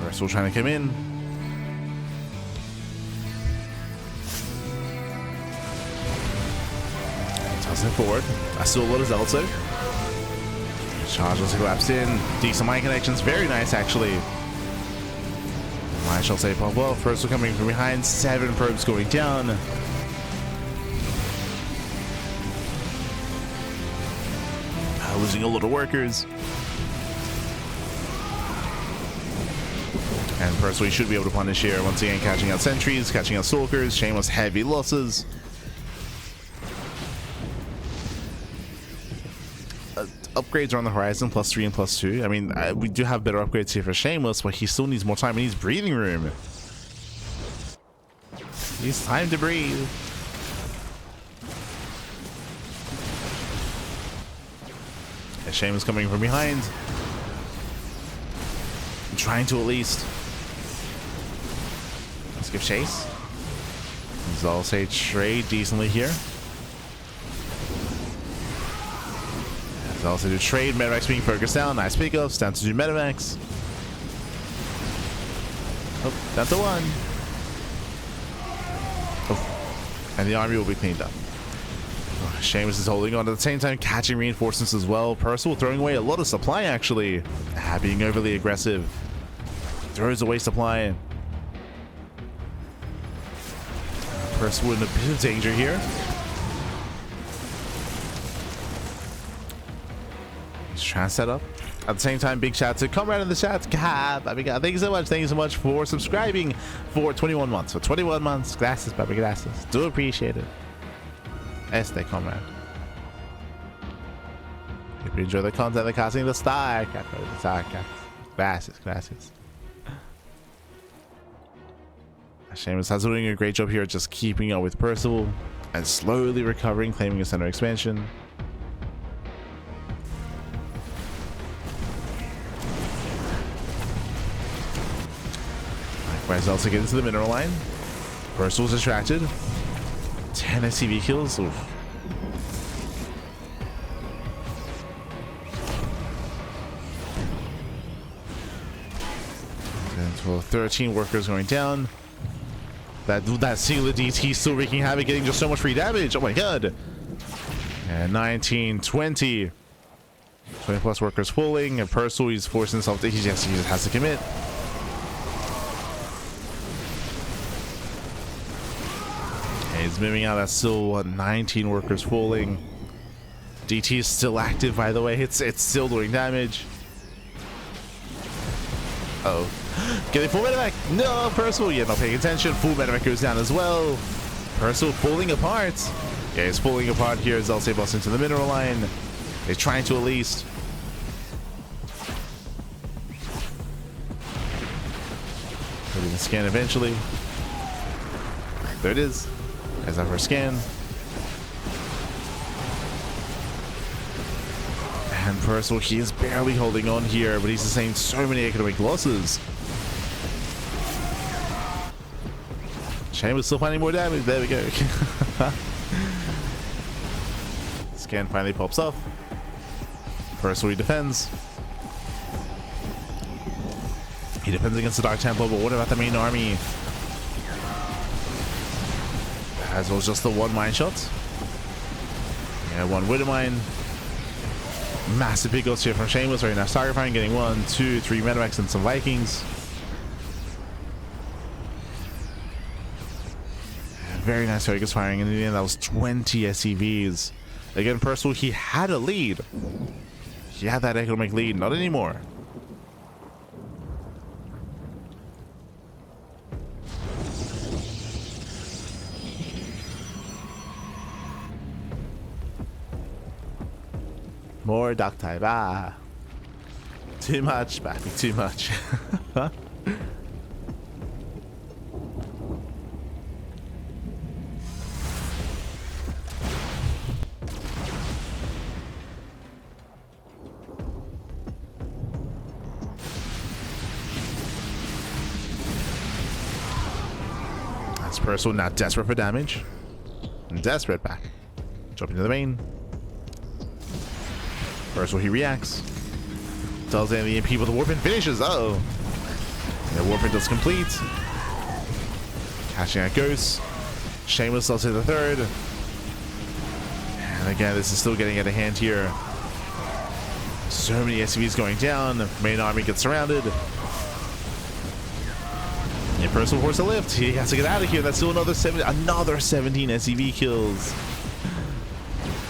Speaker 1: Percival trying to come in. Tosses it forward. I still a lot of Zelda. Charge also collapsed in. Decent mine connections. Very nice, actually. I shall say pop well. First one coming from behind. 7 probes going down. Losing a lot of workers. And Percival should be able to punish here. Once again, catching out sentries, catching out stalkers. Shameless heavy losses. Upgrades are on the horizon, +3 and +2. I mean, we do have better upgrades here for Shameless, but he still needs more time. He needs breathing room. He needs time to breathe. And Shameless coming from behind. Trying to at least. Let's give chase. I'll say trade decently here. Also do trade, Medivacs being focused down. Nice pickups, down to 2 Medivacs. Oh, down to 1. Oh, and the army will be cleaned up. Oh, Shameless is holding on at the same time, catching reinforcements as well. Percival throwing away a lot of supply, actually. Being overly aggressive. Throws away supply. Percival in a bit of danger here. Trying to set up. At the same time, big shout out to Comrade in the chat. Gab, thank you so much. Thank you so much for subscribing for 21 months. For 21 months, gracias, baby, gracias. Do appreciate it. Este, Comrade. If you enjoy the content, the casting the StarCraft. Gracias, gracias. Shameless has doing a great job here, just keeping up with Percival and slowly recovering, claiming a center expansion. Likewise, to get into the mineral line. Percival's distracted. 10 SCV kills. Oof. And 12, 13 workers going down. That singular DT still wreaking havoc, getting just so much free damage. Oh my god. And 19, 20. 20 plus workers falling. And Percival, he's forcing himself to, he just has to commit. And he's moving out. That's still what, 19 workers falling. DT is still active, by the way. It's still doing damage. Uh oh. Getting full medevac. No, Percival. Yeah, not paying attention. Full medevac goes down as well. Percival falling apart. Yeah, he's falling apart here as LC busts into the mineral line. He's trying to at least. Putting the scan eventually. There it is. There's our first scan. And Percival, he is barely holding on here, but he's sustained so many economic losses. Shameless still finding more damage. There we go. Scan finally pops off. Percival defends. He defends against the Dark Temple, but what about the main army? As well as just the one mine shot. Yeah, one Widow mine. Massive big ghost here from Shameless. Right now, StarCraft getting 1, 2, 3 medevacs and some Vikings. Very nice focus firing, and in the end that was 20 SCVs. Again, Percival, he had a lead. He had that economic lead, not anymore. More duck type. Ah. Too much, Bappy, too much. As Percival now desperate for damage. And desperate back. Jumping to the main. Percival, he reacts. Does the EMP with the warp and finishes. Uh-oh. The warp does complete. Catching out Ghost. Shameless does hit the third. And again, this is still getting out of hand here. So many SCVs going down. The main army gets surrounded. And Percival forced a lift. He has to get out of here. That's still another 17 SCV kills.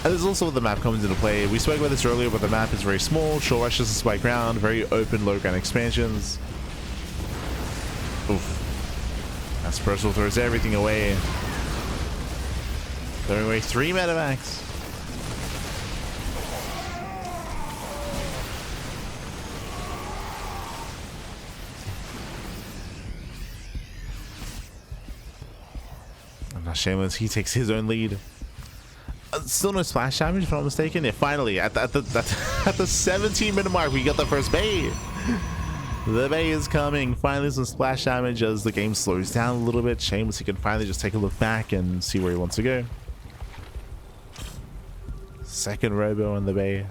Speaker 1: And there's also the map comes into play. We spoke about this earlier, but the map is very small. Short rushes and spike ground. Very open, low ground expansions. Oof. As Percival throws everything away. Throwing away 3 medevacs. And now Shameless, he takes his own lead. Still no splash damage, if I'm not mistaken. Yeah, finally, at the 17-minute mark, we got the first bay. The bay is coming. Finally, some splash damage as the game slows down a little bit. Shameless, he can finally just take a look back and see where he wants to go. Second robo on the bay.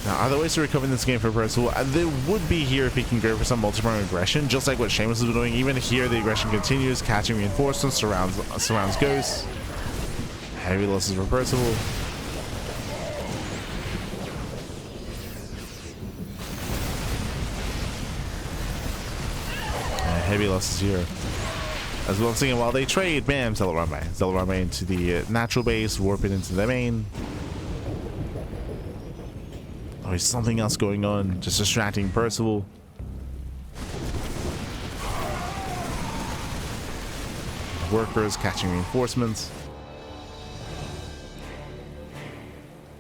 Speaker 1: Now, are there ways to recover in this game for Percival? There would be here if he can go for some multi-pronged aggression, just like what Shameless is doing. Even here, the aggression continues, catching reinforcements, surrounds Ghosts. Heavy losses for Percival. Heavy losses here. As well, seeing while they trade, bam, Zealot Runway into the natural base, warp it into the main. Oh, there's something else going on, just distracting Percival. Workers catching reinforcements.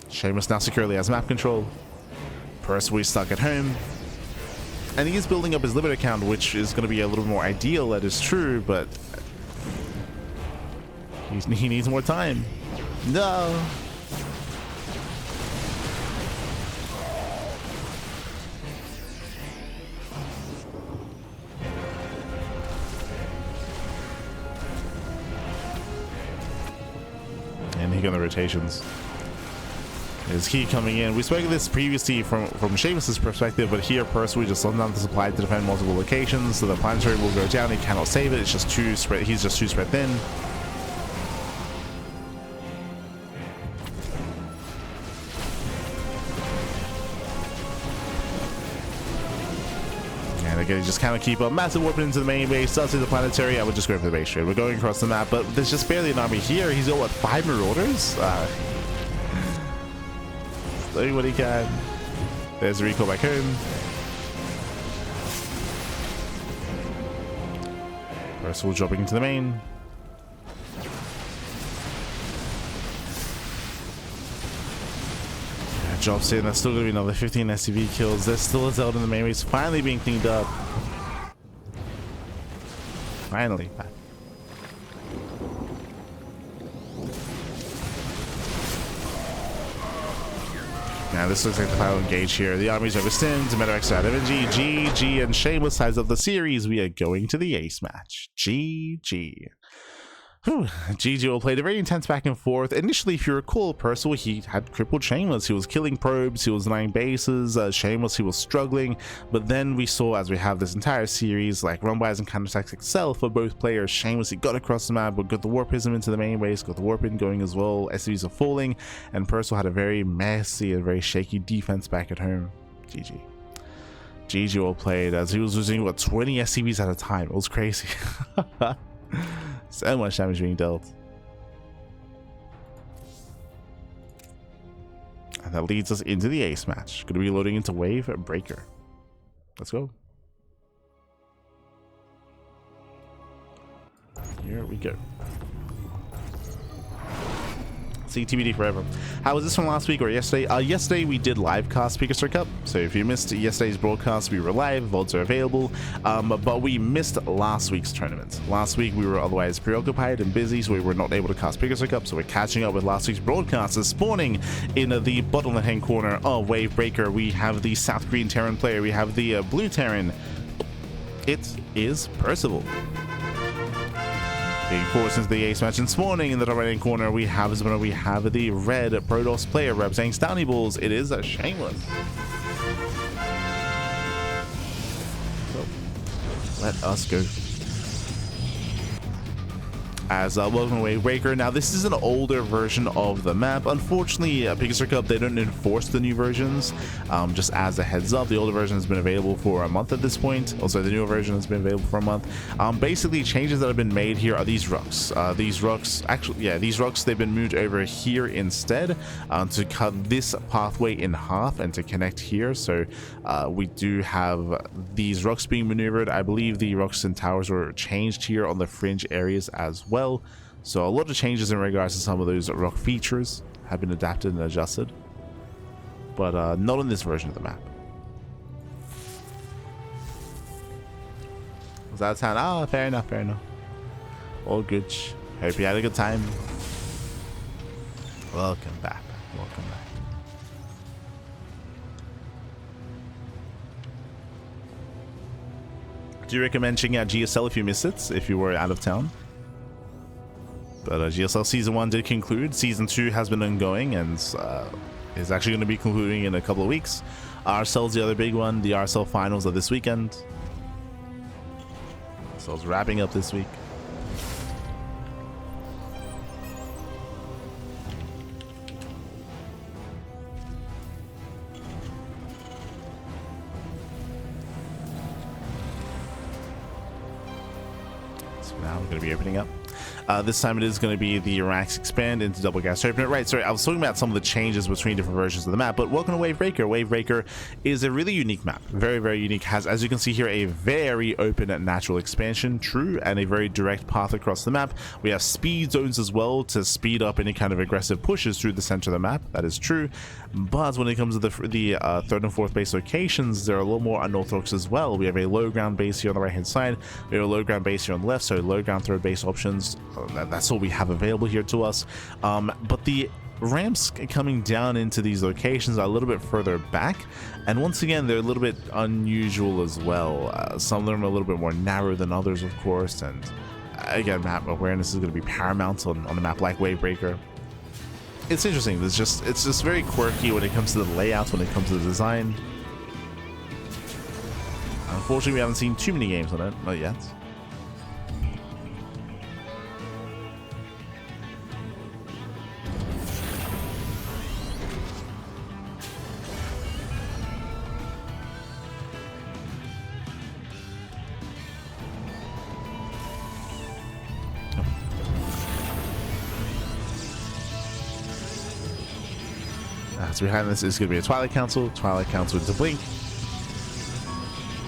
Speaker 1: Shameless now securely has map control. Percival is stuck at home. And he is building up his limit account, which is going to be a little more ideal, that is true, but he needs more time. No. And he got the rotations. Is he coming in? We spoke of this previously from Shameless's perspective, but here Percival just slowed down the supply to defend multiple locations, so the planetary will go down. He cannot save it. It's just too spread. He's just too spread thin. And again, he just cannot keep up. Massive warp into the main base. Does see the planetary. I would just go for the base trade. We're going across the map, but there's just barely an army here. He's got what, 5 Marauders? Doing what he can. There's a recall back home. Percival dropping into the main. Yeah, drops in. That's still going to be another 15 SCV kills. There's still a Zealot in the main base. Finally being cleaned up. Finally. Now this looks like the final engage here. The army's overstimmed. Medevacs are out of energy. GG, and Shameless ties up the series. We are going to the ace match. GG. Whew. GG played a very intense back and forth. Initially, if you recall, Percival, he had crippled Shameless. He was killing probes, he was denying bases. Shameless, he was struggling. But then we saw, as we have this entire series, like run-bys and counterattacks excel for both players. Shameless, he got across the map, but got the warpism into the main base, got the warp in going as well. SCVs are falling, and Percival had a very messy and very shaky defense back at home. GG. GG well played, as he was losing, what, 20 SCVs at a time. It was crazy. So much damage being dealt. And that leads us into the ace match. Going to be loading into Wave Breaker. Let's go. Here we go. See, TBD forever. How was this from last week or yesterday? Yesterday we did live cast PiGosaur Cup. So if you missed yesterday's broadcast, we were live. Votes are available. But we missed last week's tournament. Last week we were otherwise preoccupied and busy, so we were not able to cast PiGosaur Cup. So we're catching up with last week's broadcast. Spawning in the bottom left-hand corner of Wave Breaker, we have the South Green Terran player. We have the Blue Terran. It is Percival. Being forced into the ace match, and spawning in the top right hand corner, we have the red Protoss player representing Stowny Balls. It is a Shameless. So, let us go. As welcome away Breaker. Now this is an older version of the map. Unfortunately, PiGosaur Cup, they don't enforce the new versions. Just as a heads up, the older version has been available for a month at this point. Also, the newer version has been available for a month. Basically, changes that have been made here are these rucks. These rucks, they've been moved over here instead to cut this pathway in half and to connect here. So we do have these rucks being maneuvered. I believe the rucks and towers were changed here on the fringe areas as well. So a lot of changes in regards to some of those rock features have been adapted and adjusted, but not in this version of the map. Was that sound? Ah, fair enough, fair enough. All good. Hope you had a good time. Welcome back. Welcome back. Do you recommend checking out GSL if you missed it, if you were out of town? But GSL Season 1 did conclude. Season 2 has been ongoing and is actually going to be concluding in a couple of weeks. RSL's the other big one. The RSL finals are this weekend. So it's wrapping up this week. So now we're going to be opening up. This time it is going to be the racks expand into double gas opener. Right, sorry, I was talking about some of the changes between different versions of the map, but welcome to Wave Breaker. Wave Breaker is a really unique map. Very, very unique. Has, as you can see here, a very open and natural expansion, true, and a very direct path across the map. We have speed zones as well to speed up any kind of aggressive pushes through the center of the map. That is true. But when it comes to the third and fourth base locations, they're a little more unorthodox as well. We have a low ground base here on the right hand side. We have a low ground base here on the left, so low ground third base options. That's all we have available here to us. But the ramps coming down into these locations are a little bit further back, and once again they're a little bit unusual as well. Some of them are a little bit more narrow than others, of course, and again, map awareness is going to be paramount on a map like Wave Breaker. It's interesting. It's just very quirky when it comes to the layout, when it comes to the design. Unfortunately, we haven't seen too many games on it, not yet. So behind this is going to be a Twilight Council into Blink.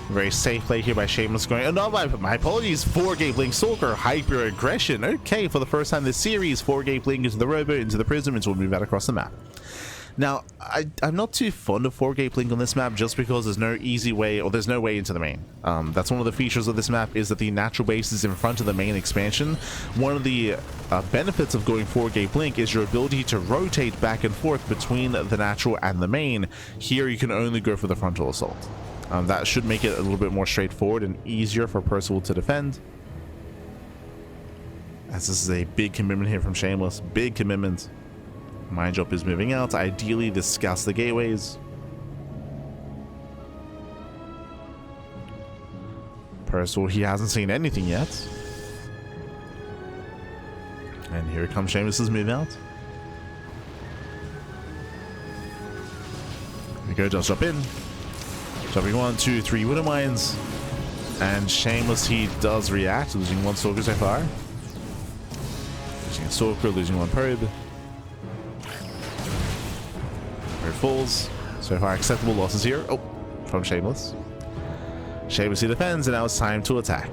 Speaker 1: Very safe play here by Shameless going, oh no, my apologies, 4-gate Blink Stalker, hyper aggression. Okay, for the first time this series, 4-gate Blink into the Robo, into the Prism, and we'll move out across the map. Now, I'm not too fond of 4-gate Blink on this map just because there's no easy way, or there's no way into the main. That's one of the features of this map, is that the natural base is in front of the main expansion. One of the benefits of going 4-gate Blink is your ability to rotate back and forth between the natural and the main. Here you can only go for the frontal assault. That should make it a little bit more straightforward and easier for Percival to defend. As this is a big commitment here from Shameless, big commitment. Mind Drop is moving out. Ideally, this scouts the gateways. Percival, he hasn't seen anything yet. And here comes Shameless's move out. Here we go, just jump in. Jumping 1, 2, 3 Widow Mines. And Shameless, he does react, losing 1 Stalker so far. Losing a Stalker, losing 1 Probe. Probe falls. So far, acceptable losses here. Oh, from Shameless. Shameless, he defends, and now it's time to attack.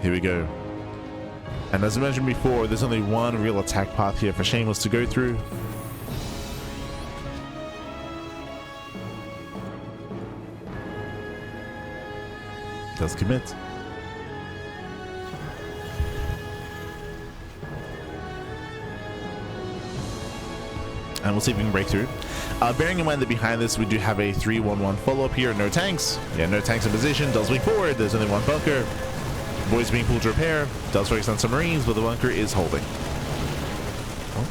Speaker 1: Here we go. And as I mentioned before, there's only one real attack path here for Shameless to go through. does commit. And we'll see if we can break through. Bearing in mind that behind this we do have a 3-1-1 follow-up here. No tanks. Yeah, no tanks in position. Does wing forward. There's only one bunker. Void's being pulled to repair. Does focus on some Marines, but the bunker is holding. Oh,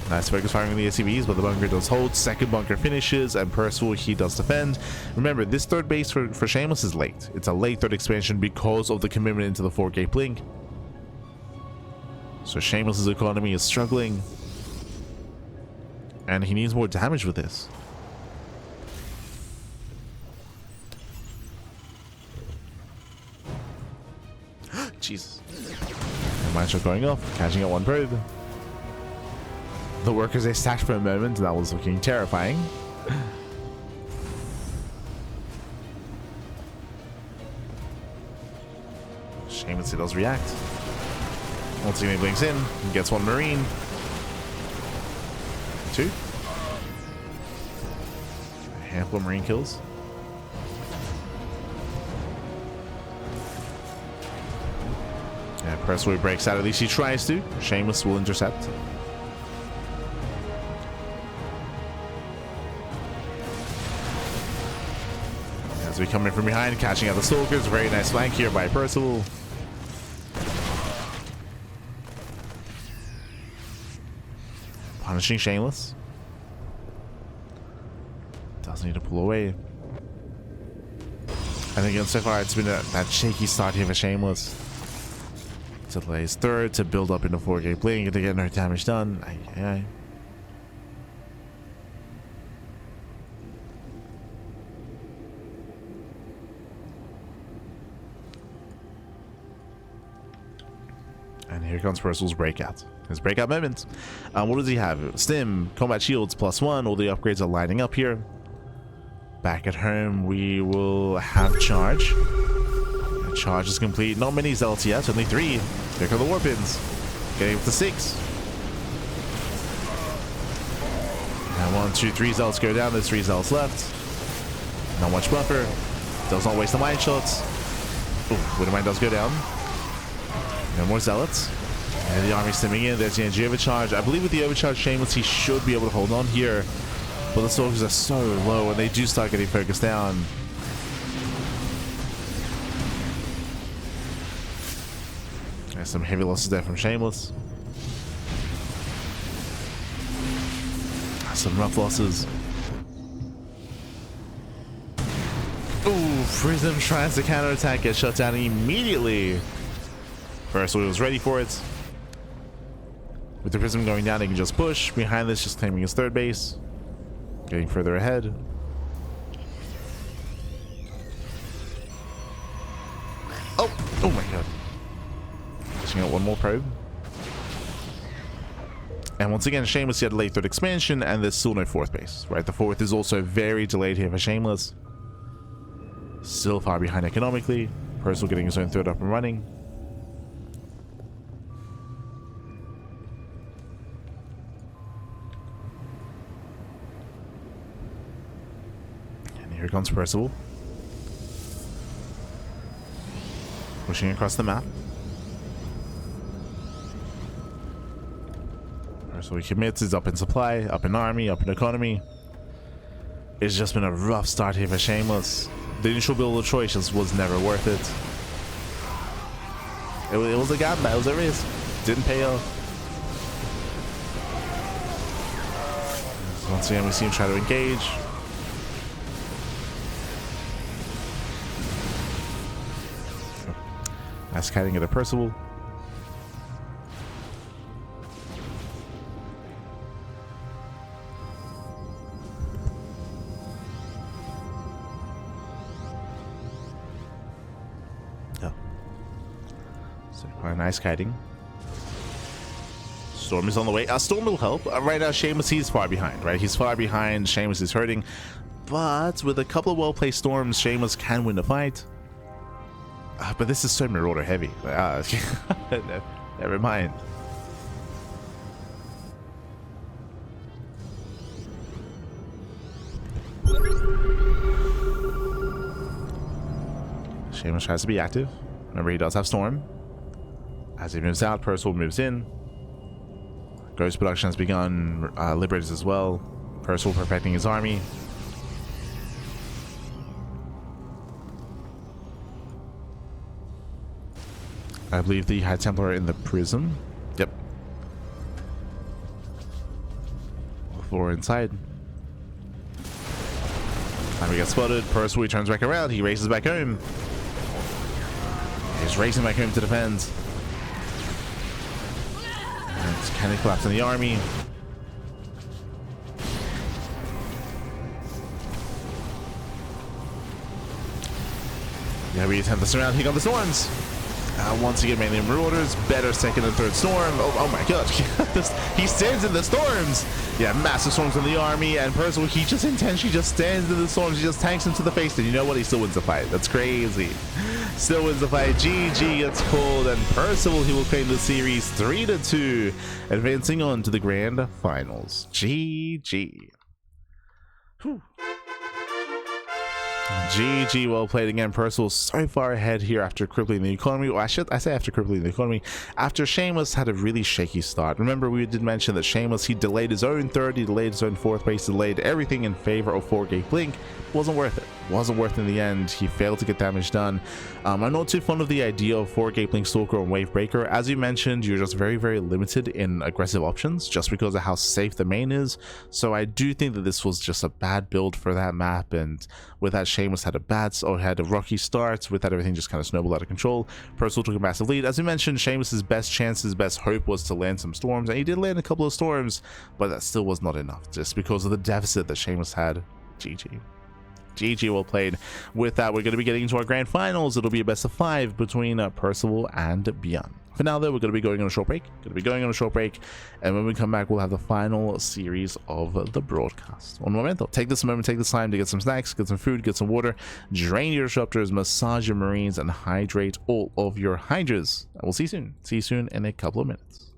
Speaker 1: nice focus firing on the SCVs, but the bunker does hold. Second bunker finishes, and Percival, he does defend. Remember, this third base for Shameless is late. It's a late third expansion because of the commitment into the 4-gate blink. So Shameless's economy is struggling. And he needs more damage with this. Jesus. The mine shot going off, catching at one probe. The workers, they stacked for a moment. That was looking terrifying. Shameless, he does react. Once again, he blinks in, gets one Marine. Two. A handful of Marine kills. Yeah, Percival breaks out. At least he tries to. Shameless will intercept. As we come in from behind, catching out the Stalkers. Very nice flank here by Percival. Punishing Shameless. Does need to pull away. And again, so far it's been that shaky start here for Shameless. To delay his third, to build up into 4-gate blink, to get no damage done. Aye. And here comes Percival's breakout. His breakout moment. What does he have? Stim, combat shields +1. All the upgrades are lining up here. Back at home, we will have charge. The charge is complete. Not many zealots yet, only 3. Here come the war pins. Getting up to 6. And 1, 2, 3 zealots go down. There's 3 zealots left. Not much buffer. Does not waste the mine shots. Ooh, Widowmine does go down. No more zealots. And the army stimming in. There's the energy overcharge. I believe with the overcharge Shameless, he should be able to hold on here. But the soldiers are so low and they do start getting focused down. There's some heavy losses there from Shameless. Some rough losses. Ooh, Prism tries to counterattack, gets shut down immediately. Percival was ready for it. With the Prism going down, he can just push. Behind this, just claiming his third base. Getting further ahead. Oh my god. Catching out one more probe. And once again, Shameless had a late third expansion, and there's still no 4th base, right? The 4th is also very delayed here for Shameless. Still far behind economically. Percival getting his own 3rd up and running. Here comes Percival. Pushing across the map. Percival commits, is up in supply, up in army, up in economy. It's just been a rough start here for Shameless. The initial build of choice just was never worth it. It was a gamble, it was a risk. Didn't pay off. Once again, we see him try to engage. That's kiting it at Percival. Oh. So quite a nice kiting. Storm is on the way. Storm will help. Right now, Shameless, he's far behind, right? He's far behind. Shameless is hurting. But with a couple of well-placed storms, Shameless can win the fight. But this is so Marauder heavy. No, never mind. Shameless tries to be active. Remember, he does have Storm. As he moves out, Percival moves in. Ghost production has begun. Liberators as well. Percival perfecting his army. I believe the High Templar in the prism. Yep. Floor inside. Time he gets spotted. Percival, he turns back around. He races back home. He's racing back home to defend. And can he collapse in the army? Yeah, we attempt to surround. Here come the storms. Once again, mainly Marauders. Better second and third storm. Oh my god. He stands in the storms. Yeah, massive storms in the army. And Percival, he just intentionally just stands in the storms. He just tanks him to the face. And you know what? He still wins the fight. That's crazy. Still wins the fight. GG gets called. And Percival, he will claim the series 3-2. Advancing on to the grand finals. GG. Whew. GG, well played again. Percival so far ahead here after crippling the economy. Well, I say after crippling the economy. After Shameless had a really shaky start. Remember, we did mention that Shameless, he delayed his own third, he delayed his own fourth race, delayed everything in favor of 4-gate Blink. Wasn't worth it. Wasn't worth it in the end. He failed to get damage done. I'm not too fond of the idea of 4-gate Blink Stalker and Wave Breaker. As you mentioned, you're just very, very limited in aggressive options just because of how safe the main is. So I do think that this was just a bad build for that map, and with that, Shameless had a rocky start. With that, everything just kind of snowballed out of control. Percival took a massive lead. As we mentioned, Shameless's best chance, his best hope was to land some storms, and he did land a couple of storms, but that still was not enough just because of the deficit that Shameless had. GG. GG, well played. With that, we're going to be getting into our grand finals. It'll be a best of 5 between Percival and Beyond. For now, though, we're going to be going on a short break. And when we come back, we'll have the final series of the broadcast. Un momento. Take this moment, take this time to get some snacks, get some food, get some water, drain your disruptors, massage your marines, and hydrate all of your hydras. And we'll see you soon. See you soon in a couple of minutes.